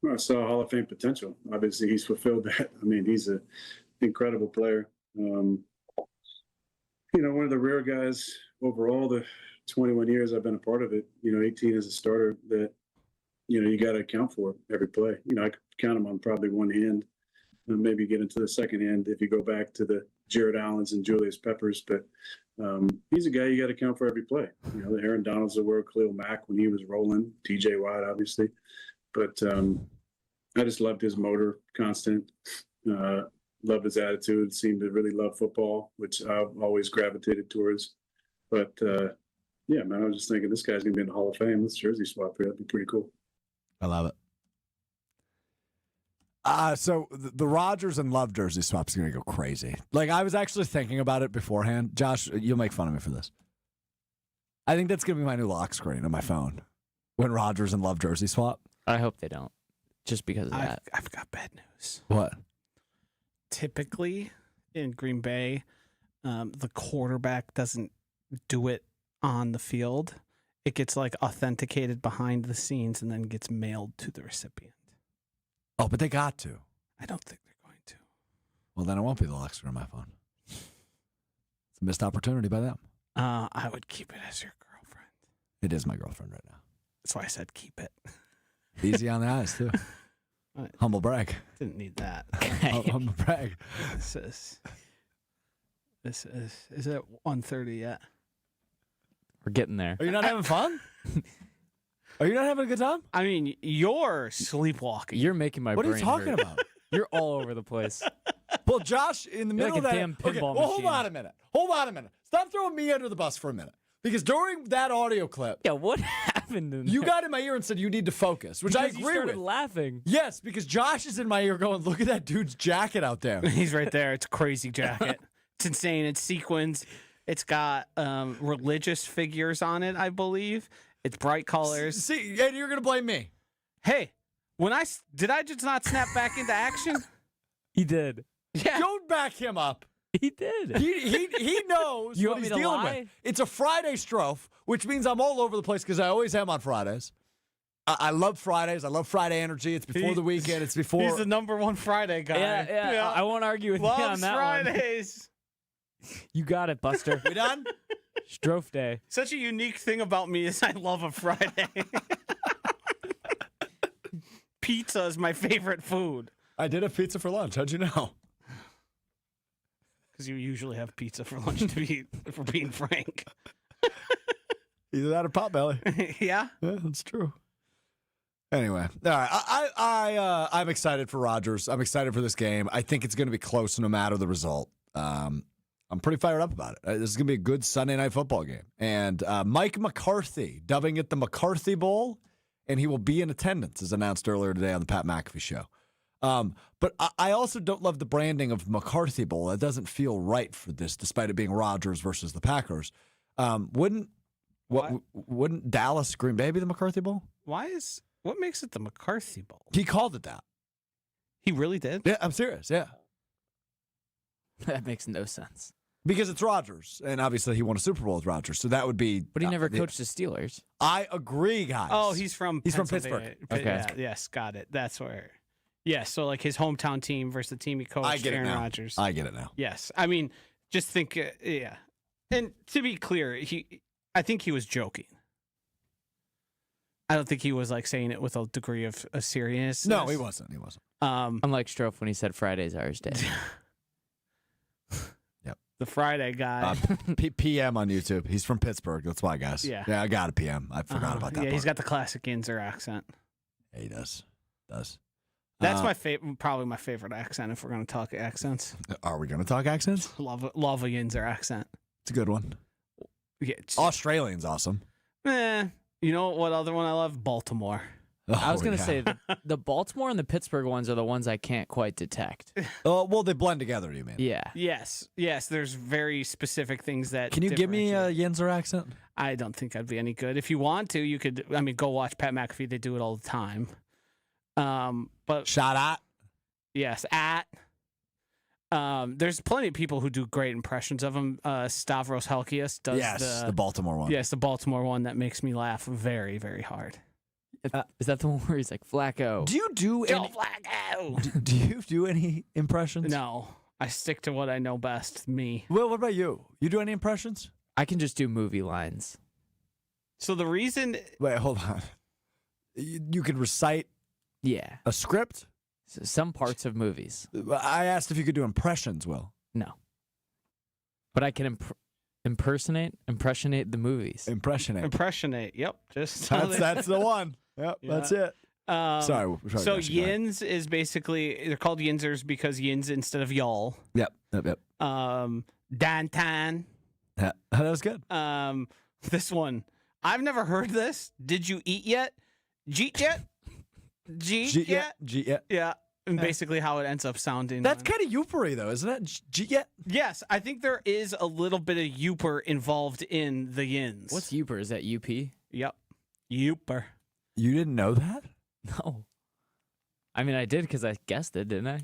Well, I saw Hall of Fame potential. Obviously, he's fulfilled that. I mean, he's an incredible player. One of the rare guys overall, the 21 years I've been a part of it, 18 as a starter, that, you got to account for every play. I could count them on probably one hand, and maybe get into the second hand if you go back to the Jared Allens and Julius Peppers. But he's a guy you got to count for every play. The Aaron Donalds of the world, Khalil Mack when he was rolling, TJ Watt, obviously. But I just loved his motor, constant. Loved his attitude, seemed to really love football, which I've always gravitated towards. But, yeah, man, I was just thinking this guy's going to be in the Hall of Fame. This jersey swap here, that'd be pretty cool. I love it. So the Rodgers and Love jersey swap is going to go crazy. Like, I was actually thinking about it beforehand. Josh, you'll make fun of me for this. I think that's going to be my new lock screen on my phone when Rodgers and Love jersey swap. I hope they don't, just because of that. I've got bad news. What? Typically in Green Bay, the quarterback doesn't do it on the field. It gets authenticated behind the scenes and then gets mailed to the recipient. Oh, but they got to. I don't think they're going to. Well, then it won't be the lock screen on my phone. It's a missed opportunity by them. I would keep it as your girlfriend. It is my girlfriend right now. That's why I said keep it. Easy on the eyes, too. Humble brag. Didn't need that. Humble brag. Is it 1:30 yet? We're getting there. Are you not having fun? Are you not having a good time? I mean, you're sleepwalking. You're making my brain What are you talking hurt. about? You're all over the place. Well, Josh, in the You're middle like of a that. damn pinball Hold machine. on a minute. Stop throwing me under the bus for a minute. Because during that audio clip, Yeah, what happened in you there? got in my ear and said you need to focus, which I Because you agree started with. laughing. Yes, because Josh is in my ear going, look at that dude's jacket out there. He's right there. It's a crazy jacket. It's insane. It's sequins. It's got religious figures on it, I believe. It's bright colors. See, and you're going to blame me. Hey, did I just not snap back into action? He did. Yeah. Don't back him up. He did. He knows You what want he's me to dealing lie? with. It's a Friday Strouf, which means I'm all over the place because I always am on Fridays. I love Fridays. I love Friday energy. It's before the weekend. It's before. He's the number one Friday guy. Yeah. I won't argue with you on Loves that one. Fridays. You got it, Buster. We done? Strouf Day. Such a unique thing about me is I love a Friday. Pizza is my favorite food. I did have pizza for lunch. How'd you know? Because you usually have pizza for lunch, for being frank. Either that or Potbelly. Yeah? Yeah, that's true. Anyway, all right. I'm excited for Rodgers. I'm excited for this game. I think it's going to be close no matter the result. I'm pretty fired up about it. This is going to be a good Sunday night football game. And Mike McCarthy, dubbing it the McCarthy Bowl, and he will be in attendance, as announced earlier today on the Pat McAfee show. But I also don't love the branding of McCarthy Bowl. It doesn't feel right for this, despite it being Rodgers versus the Packers. Wouldn't Dallas Green Bay be the McCarthy Bowl? What makes it the McCarthy Bowl? He called it that. He really did? Yeah, I'm serious. Yeah. That makes no sense. Because it's Rodgers, and obviously he won a Super Bowl with Rodgers, so that would be. But he never coached the Steelers. I agree, guys. Oh, he's from Pittsburgh. Okay. Yeah, yes, got it. That's where. Yes, so like his hometown team versus the team he coached, I get Aaron it now. Rodgers. I get it now. Yes, I mean, just think, yeah. And to be clear, I think he was joking. I don't think he was like saying it with a degree of seriousness. No, he wasn't. He wasn't. Unlike Strouf when he said Friday's ours day. Yep. The Friday guy. PM on YouTube. He's from Pittsburgh. That's why, guys. Yeah. Yeah, I got a PM. I forgot about that. Yeah, part. he's got the classic Yinzer accent. Yeah, he does. That's my favorite, probably my favorite accent if we're going to talk accents. Are we going to talk accents? Love a Yinzer accent. It's a good one. Yeah, Australian's awesome. You know what other one I love? Baltimore. I was going to say the Baltimore and the Pittsburgh ones are the ones I can't quite detect. Oh, well, they blend together, you mean? Yeah. Yes. There's very specific things that. Can you give me a Yinzer accent? I don't think I'd be any good. If you want to, you could. I mean, go watch Pat McAfee. They do it all the time. But Shot at. yes, at. There's plenty of people who do great impressions of him. Stavros Halkias does the Baltimore one. Yes, the Baltimore one that makes me laugh very, very hard. Is that the one where he's like, Flacco? Do you do Joe any? Flacco. Do you do any impressions? No, I stick to what I know best. Me. Will, what about you? You do any impressions? I can just do movie lines. So the reason. Wait, hold on. You can recite Yeah. a script? So some parts of movies. I asked if you could do impressions, Will. No. But I can impressionate the movies. Impressionate. Yep. Just That's the one. Yep, Yeah. that's it. Sorry. So Yins is basically, they're called Yinzers because Yins instead of y'all. Yep. Dantan. Yeah, that was good. This one, I've never heard this. Did you eat yet? Jeet yet? Jeet yet? Yeah. And basically how it ends up sounding. That's kind of youpery, though, isn't it? Yet? Yes, I think there is a little bit of youper involved in the Yins. What's Uper? Is that UP? Yep. Youper. You didn't know that? No. I mean, I did because I guessed it, didn't I? I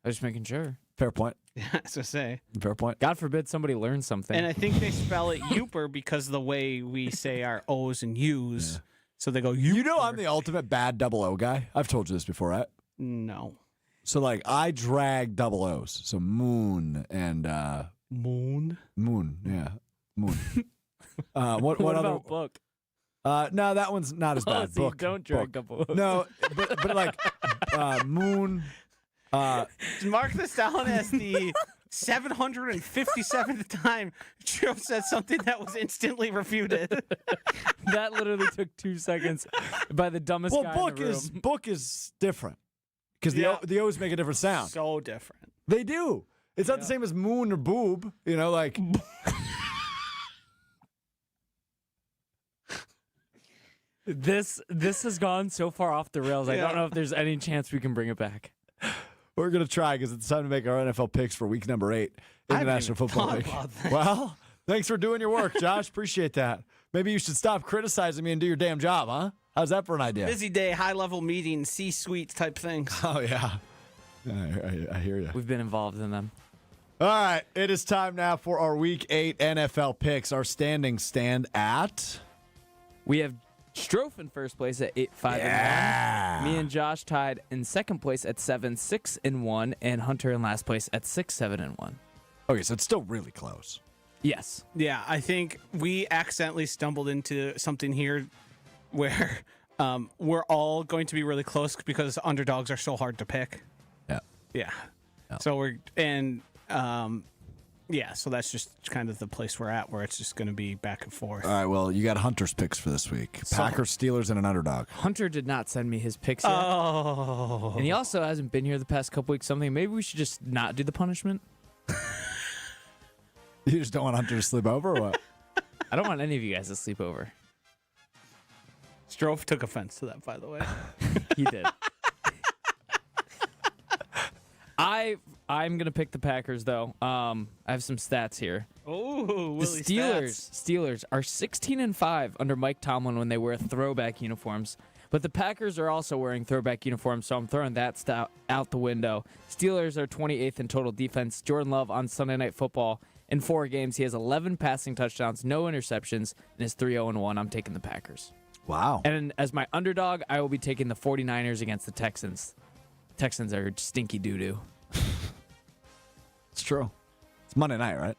was just making sure. Fair point. Yeah, so say. Fair point. God forbid somebody learns something. And I think they spell it youper because of the way we say our O's and U's. Yeah. So they go, You know I'm the ultimate bad double O guy. I've told you this before, right? No. So, like, I drag double O's. So moon and... Moon? Moon, yeah. Moon. What about other... book? No, that one's not as bad. So Book. don't drag double O's. No, but like, moon... Mark this down as the 757th time Joe said something that was instantly refuted. That literally took 2 seconds by the dumbest guy in the room. Book is different because the O's make a different sound. So different. They do. It's not the same as moon or boob. You know, like. This has gone so far off the rails. I don't know if there's any chance we can bring it back. We're going to try because it's time to make our NFL picks for week number 8 in the National Football League. Well, thanks for doing your work, Josh. Appreciate that. Maybe you should stop criticizing me and do your damn job, huh? How's that for an idea? Busy day, high-level meetings, C-suite type things. Oh, yeah. I hear you. We've been involved in them. All right. It is time now for our Week 8 NFL picks. Our standings stand at... We have Strouf in first place at 8-5-1. Me and Josh tied in second place at 7-6-1, and Hunter in last place at 6-7-1. Okay, so it's still really close. Yes. Yeah, I think we accidentally stumbled into something here where we're all going to be really close because underdogs are so hard to pick. Yeah. Yeah. So Yeah, so that's just kind of the place we're at, where it's just going to be back and forth. All right, well, you got Hunter's picks for this week. Packers, Steelers, and an underdog. Hunter did not send me his picks yet. Oh. And he also hasn't been here the past couple weeks. Maybe we should just not do the punishment. You just don't want Hunter to sleep over or what? I don't want any of you guys to sleep over. Strouf took offense to that, by the way. He did. I'm gonna pick the Packers though. I have some stats here. Oh, The Steelers are 16-5 under Mike Tomlin when they wear throwback uniforms. But the Packers are also wearing throwback uniforms, so I'm throwing that out the window. Steelers are 28th in total defense. Jordan Love on Sunday Night Football. In 4 games, he has 11 passing touchdowns, no interceptions, and is 3-0-1. I'm taking the Packers. Wow. And as my underdog, I will be taking the 49ers against the Texans. Texans are stinky doo-doo. It's true. It's Monday night, right?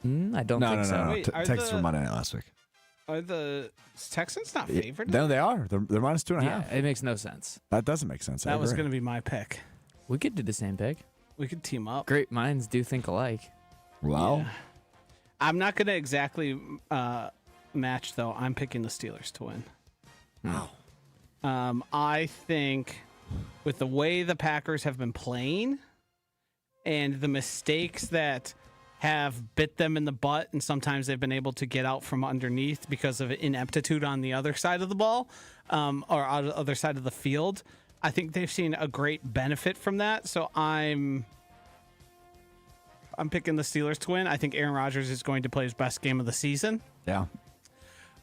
I don't think so. No. Wait, Texans were Monday night last week. Are the Texans not favored? No, they are. They're minus 2.5. Yeah, it makes no sense. That doesn't make sense. That was going to be my pick. We could do the same pick. We could team up. Great minds do think alike. Well, Yeah. I'm not going to exactly match, though. I'm picking the Steelers to win. wow. I think with the way the Packers have been playing and the mistakes that have bit them in the butt, and sometimes they've been able to get out from underneath because of ineptitude on the other side of the ball or on the other side of the field, I think they've seen a great benefit from that. So I'm picking the Steelers to win. I think Aaron Rodgers is going to play his best game of the season. Yeah.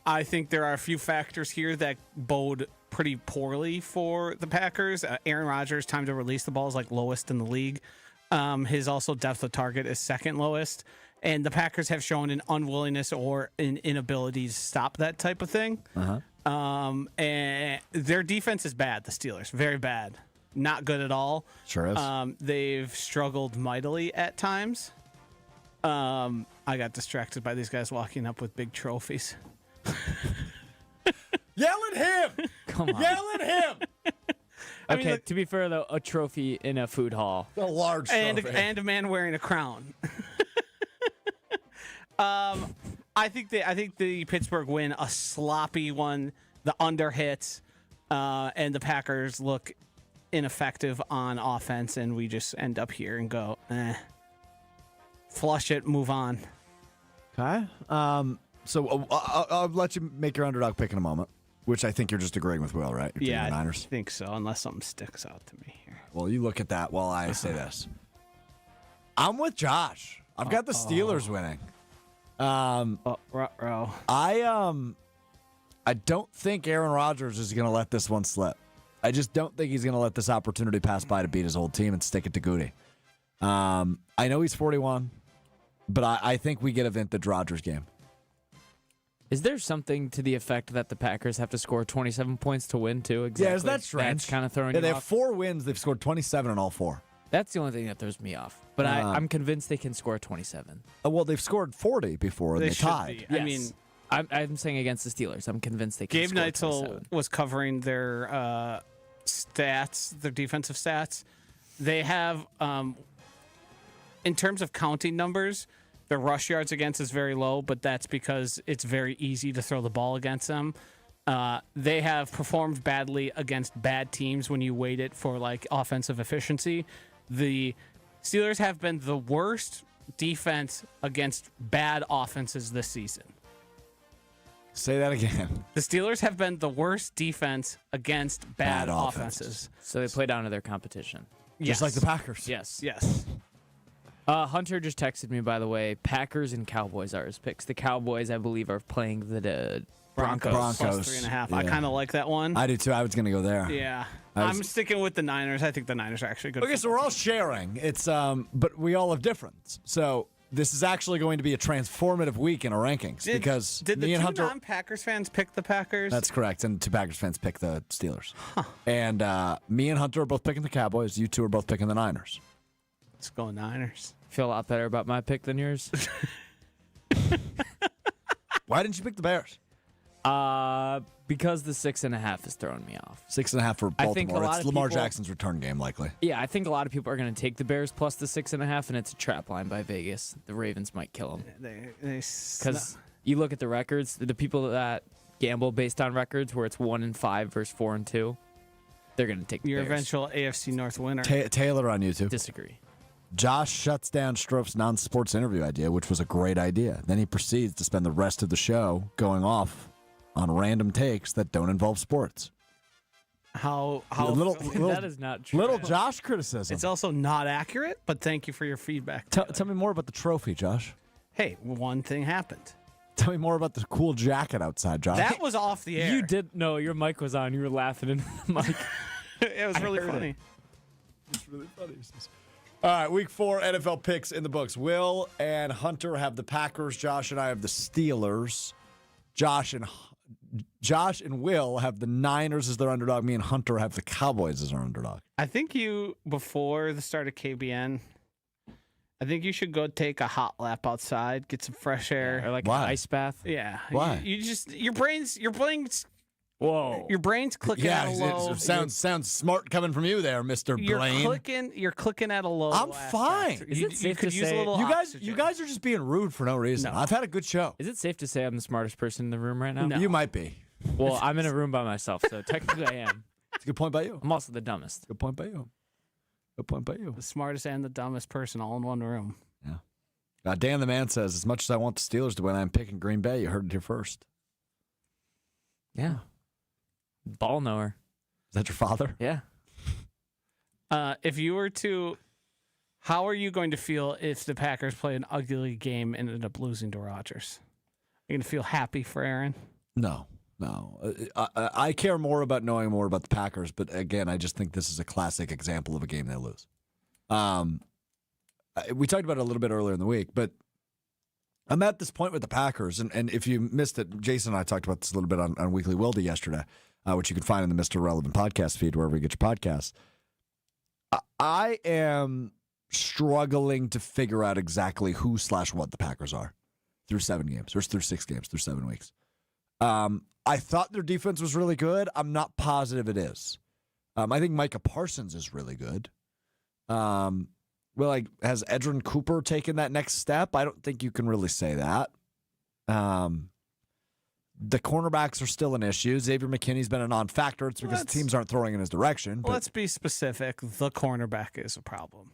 I think there are a few factors here that bode pretty poorly for the Packers. Aaron Rodgers' time to release the ball is like lowest in the league. His also depth of target is second lowest. And the Packers have shown an unwillingness or an inability to stop that type of thing. And their defense is bad, the Steelers. Very bad. Not good at all. Sure is. They've struggled mightily at times. I got distracted by these guys walking up with big trophies. Yell at him! Come on. Yell at him! Okay, to be fair, though, a trophy in a food hall. A large trophy. And a man wearing a crown. I think the Pittsburgh win a sloppy one. The under hits, and the Packers look ineffective on offense, and we just end up here and go, flush it, move on. Okay. So I'll let you make your underdog pick in a moment, which I think you're just agreeing with Will, right? You're taking the I Niners. think so, unless something sticks out to me here. Well, you look at that while I say this. I'm with Josh. I've got the Steelers winning. I don't think Aaron Rodgers is going to let this one slip. I just don't think he's going to let this opportunity pass by to beat his old team and stick it to Goody. I know he's 41, but I think we get a vintage Rodgers game. Is there something to the effect that the Packers have to score 27 points to win, too? Exactly. Yeah, is that strange? That's kind of throwing Yeah, you they have off. 4 wins. They've scored 27 in all 4. That's the only thing that throws me off. But I'm convinced they can score 27. Well, they've scored 40 before and they should tied. be. I Yes. mean, I'm saying against the Steelers. I'm convinced they can Gabe score Neitzel 27. was covering their stats, their defensive stats. They have, in terms of counting numbers, their rush yards against is very low, but that's because it's very easy to throw the ball against them. They have performed badly against bad teams when you weight it for like offensive efficiency. The Steelers have been the worst defense against bad offenses this season. Say that again. The Steelers have been the worst defense against bad offenses. So they play down to their competition. Just like the Packers. Yes. Yes. Hunter just texted me, by the way. Packers and Cowboys are his picks. The Cowboys, I believe, are playing the Broncos. Plus 3.5. I Yeah. kind of like that one. I do too. I was going to go there. Yeah. I'm sticking with the Niners. I think the Niners are actually good. Okay, so we're all sharing. It's but we all have difference. So this is actually going to be a transformative week in our rankings because did me the and two Hunter. non-Packers fans pick the Packers? That's correct, and 2 Packers fans pick the Steelers. And me and Hunter are both picking the Cowboys. You 2 are both picking the Niners. Let's go Niners. Feel a lot better about my pick than yours. Why didn't you pick the Bears? Because the 6.5 is throwing me off. 6.5 for Baltimore. I think a lot it's of Lamar people- Jackson's return game, likely. Yeah, I think a lot of people are going to take the Bears plus the 6.5, and it's a trap line by Vegas. The Ravens might kill them. Because you look at the records, the people that gamble based on records where it's 1-5 versus 4-2, they're going to take the your Bears. eventual AFC North winner. Taylor on YouTube. Disagree. Josh shuts down Strouf's non-sports interview idea, which was a great idea. Then he proceeds to spend the rest of the show going off on random takes that don't involve sports. How little That is not true. little Josh criticism. it's also not accurate, but thank you for your feedback. Tell me more about the trophy, Josh. Hey, one thing happened. Tell me more about the cool jacket outside, Josh. That was off the air. You did. No, your mic was on. You were laughing in the mic. It was really heard funny. It's really funny. All right, week 4 NFL picks in the books. Will and Hunter have the Packers. Josh and I have the Steelers. Josh and Will have the Niners as their underdog. Me and Hunter have the Cowboys as our underdog. I think before the start of KBN, I think you should go take a hot lap outside, get some fresh air. Or like Why? an ice bath. Yeah. Why? You just your brain's Whoa. your brain's clicking at a low. it sounds smart coming from you there, Mr. Blaine. You're clicking at a low. I'm aspect. fine. Is You, it you safe could to use say- a little You guys are just being rude for no reason. No. I've had a good show. Is it safe to say I'm the smartest person in the room right now? No. You might be. Well, I'm in a room by myself, so technically I am. It's a good point by you. I'm also the dumbest. Good point by you. Good point by you. the smartest and the dumbest person all in one room. Dan the man says, as much as I want the Steelers to win, I'm picking Green Bay. You heard it here first. Yeah. Ball knower. Is that your father? Yeah. If you were to, how are you going to feel if the Packers play an ugly game and ended up losing to Rodgers? Are you going to feel happy for Aaron? No. I care more about knowing more about the Packers, but again, I just think this is a classic example of a game they lose. We talked about it a little bit earlier in the week, but I'm at this point with the Packers, and if you missed it, Jason and I talked about this a little bit on Weekly Wildy yesterday, which you can find in the Mr. Relevant podcast feed, wherever you get your podcasts. I am struggling to figure out exactly who/what the Packers are through 7 games, or through 6 games, through 7 weeks. I thought their defense was really good. I'm not positive it is. I think Micah Parsons is really good. Has Edrin Cooper taken that next step? I don't think you can really say that. The cornerbacks are still an issue. Xavier McKinney's been a non-factor. It's because teams aren't throwing in his direction. But Let's be specific. The cornerback is a problem.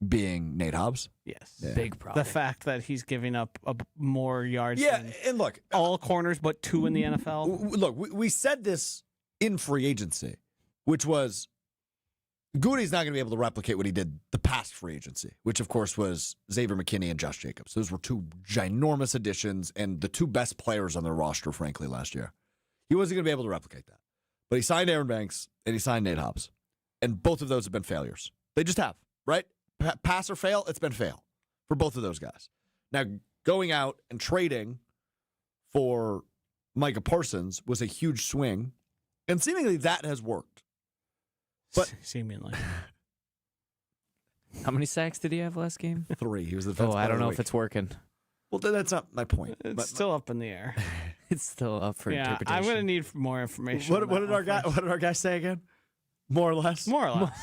being Nate Hobbs. Yes. Yeah. Big problem. The fact that he's giving up more yards Yeah, than and look, all corners but 2 in the NFL. Look, we said this in free agency, which was Goody's not going to be able to replicate what he did the past free agency, which, of course, was Xavier McKinney and Josh Jacobs. Those were 2 ginormous additions and the 2 best players on their roster, frankly, last year. He wasn't going to be able to replicate that. But he signed Aaron Banks and he signed Nate Hobbs. And both of those have been failures. They just have, right? Pass or fail, it's been fail for both of those guys. Now, going out and trading for Micah Parsons was a huge swing, and seemingly that has worked. But seemingly. How many sacks did he have last game? 3. He was the defensive I don't player know of if the it's working. week. Well, that's not my point. It's still up in the air. It's still up for Yeah, interpretation. I'm going to need more information. What on that did one our guy say again? More or less. More or less.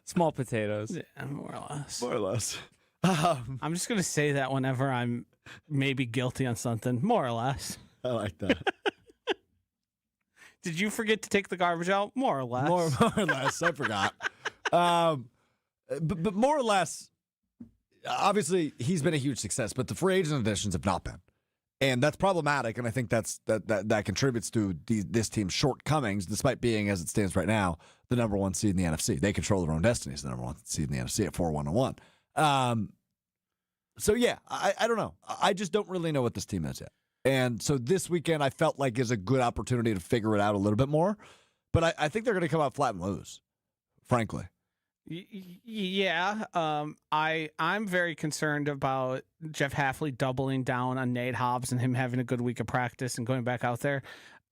Small potatoes. Yeah, more or less. More or less. I'm just going to say that whenever I'm maybe guilty on something. More or less. I like that. Did you forget to take the garbage out? More or less. More or less. I forgot. But more or less, obviously, he's been a huge success, but the free agent additions have not been. And that's problematic, and I think that contributes to this team's shortcomings, despite being, as it stands right now, the number 1 seed in the NFC. They control their own destiny as the number 1 seed in the NFC at 4-1-1. So, yeah, I don't know. I just don't really know what this team is yet. And so this weekend I felt like is a good opportunity to figure it out a little bit more. But I think they're going to come out flat and lose, frankly. Yeah, I'm very concerned about Jeff Hafley doubling down on Nate Hobbs and him having a good week of practice and going back out there.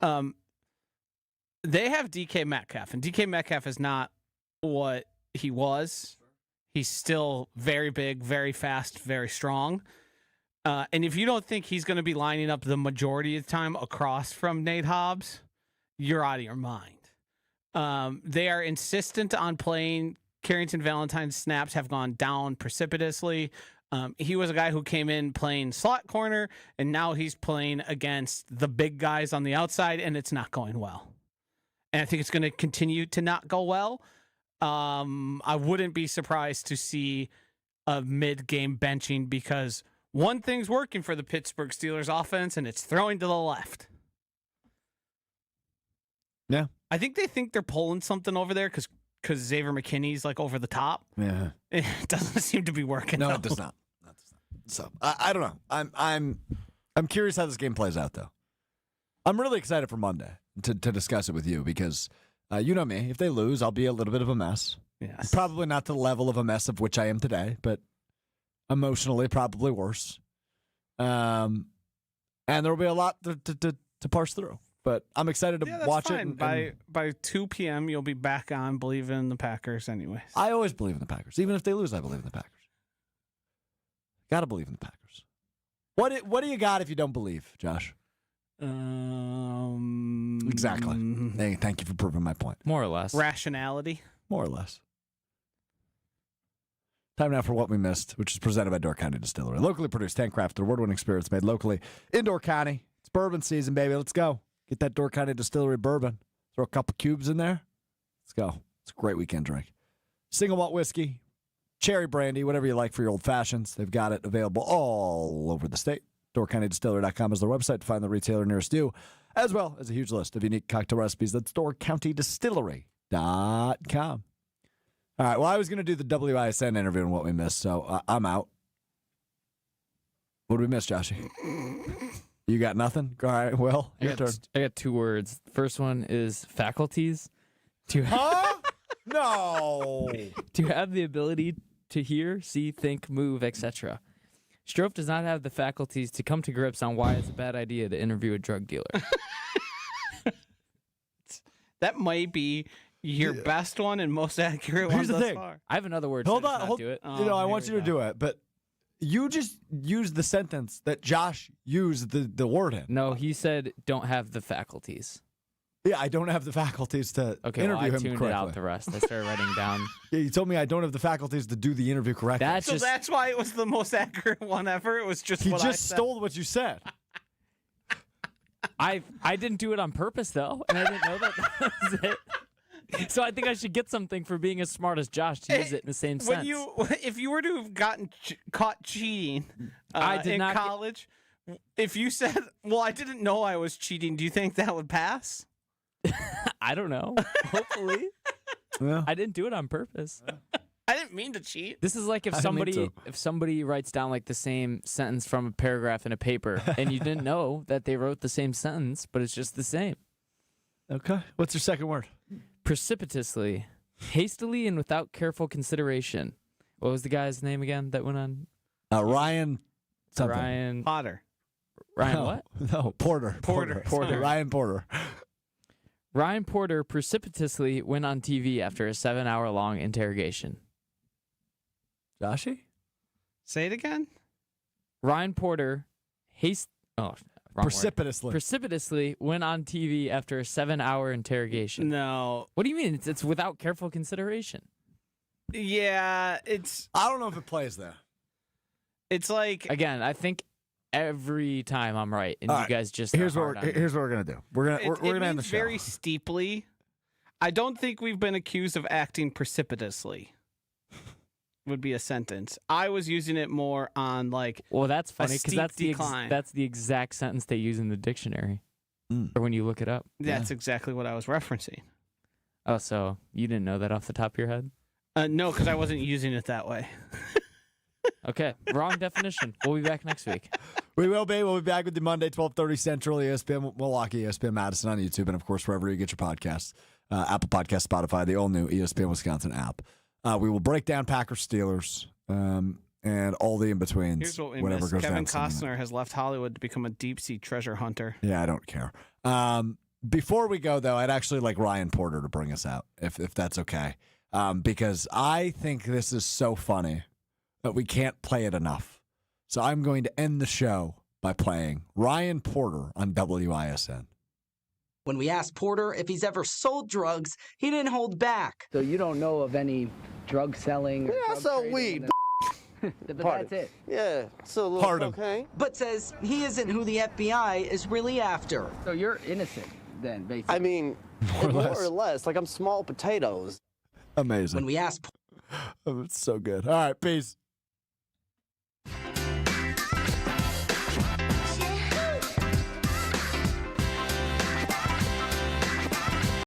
They have DK Metcalf, and DK Metcalf is not what he was. He's still very big, very fast, very strong. And if you don't think he's going to be lining up the majority of the time across from Nate Hobbs, you're out of your mind. They are insistent on playing. Carrington Valentine's snaps have gone down precipitously. He was a guy who came in playing slot corner, and now he's playing against the big guys on the outside, and it's not going well. And I think it's going to continue to not go well. I wouldn't be surprised to see a mid-game benching because one thing's working for the Pittsburgh Steelers offense, and it's throwing to the left. Yeah. I think they think they're pulling something over there because Xavier McKinney's like over the top. Yeah. It doesn't seem to be working. No, though. it does not. So I don't know. I'm curious how this game plays out, though. I'm really excited for Monday to discuss it with you because you know me. If they lose, I'll be a little bit of a mess. Yes. Probably not to the level of a mess of which I am today, but emotionally probably worse. And there will be a lot to parse through. But I'm excited to watch fine. it. By 2 p.m., you'll be back on believing in the Packers anyways. I always believe in the Packers. Even if they lose, I believe in the Packers. Got to believe in the Packers. What do you got if you don't believe, Josh? Exactly. Hey, thank you for proving my point. More or less. Rationality. More or less. Time now for What We Missed, which is presented by Door County Distillery. Locally produced, handcrafted, award-winning spirits made locally in Door County. It's bourbon season, baby. Let's go. Get that Door County Distillery bourbon. Throw a couple cubes in there. Let's go. It's a great weekend drink. Single malt whiskey, cherry brandy, whatever you like for your old fashions. They've got it available all over the state. DoorCountyDistillery.com is their website to find the retailer nearest you, as well as a huge list of unique cocktail recipes. That's DoorCountyDistillery.com. All right, well, I was going to do the WISN interview and What We Missed, so I'm out. What did we miss, Joshy? You got nothing? All right, Will, your turn. I got 2 words. The first one is faculties. Huh? No. To have the ability to hear, see, think, move, etc. Strouf does not have the faculties to come to grips on why it's a bad idea to interview a drug dealer. That might be your best one and most accurate one Here's the thus thing. far. I have another word. Hold so on. let's not do it. I want you to do it, but you just used the sentence that Josh used the word in. No, he said don't have the faculties. Yeah, I don't have the faculties to interview I him tuned correctly. it out the rest. I started writing down. Yeah, you told me I don't have the faculties to do the interview correctly. That's why it was the most accurate one ever. It was just he what I just said. stole what you said. I didn't do it on purpose though, and I didn't know that was it. So I think I should get something for being as smart as Josh to use it in the same sense. If you were to have gotten caught cheating in college, if you said, "Well, I didn't know I was cheating," do you think that would pass? I don't know. Hopefully. Yeah. I didn't do it on purpose. I didn't mean to cheat. This is like if somebody writes down like the same sentence from a paragraph in a paper and you didn't know that they wrote the same sentence, but it's just the same. Okay. What's your second word? Precipitously, hastily and without careful consideration. What was the guy's name again that went on? Ryan something. Ryan Potter. Ryan no, what? No, Porter. Porter. Ryan Porter. Ryan Porter precipitously went on TV after a 7-hour-long interrogation. Joshy? Say it again. Ryan Porter precipitously went on TV after a 7-hour interrogation. No. What do you mean? It's without careful consideration. Yeah, I don't know if it plays there. It's like Again, I think every time I'm right, and All you right. guys just Here's what we're gonna do. We're gonna end the show. very steeply. I don't think we've been accused of acting precipitously. Would be a sentence. I was using it more on like. Well, that's funny because decline. that's the exact sentence they use in the dictionary, or when you look it up. That's exactly what I was referencing. Oh, so you didn't know that off the top of your head? No, because I wasn't using it that way. Okay, wrong definition. We'll be back next week. We will be. We'll be back with you Monday, 12:30 Central, ESPN Milwaukee, ESPN Madison on YouTube, and of course wherever you get your podcasts, Apple Podcasts, Spotify, the all new ESPN Wisconsin app. We will break down Packers, Steelers, and all the in betweens. Here's what we whatever missed. goes Kevin down Costner has left Hollywood to become a deep sea treasure hunter. Yeah, I don't care. Before we go though, I'd actually like Ryan Porter to bring us out, if that's okay, because I think this is so funny that we can't play it enough. So I'm going to end the show by playing Ryan Porter on WISN. When we asked Porter if he's ever sold drugs, he didn't hold back. So you don't know of any drug selling? Or Yeah, I drug sell trading weed. But Pardon. that's it. Yeah, so a little Pardon. cocaine. But says he isn't who the FBI is really after. So you're innocent then, basically. I mean, more or less. Like I'm small potatoes. Amazing. When we asked Oh, it's so good. All right, peace.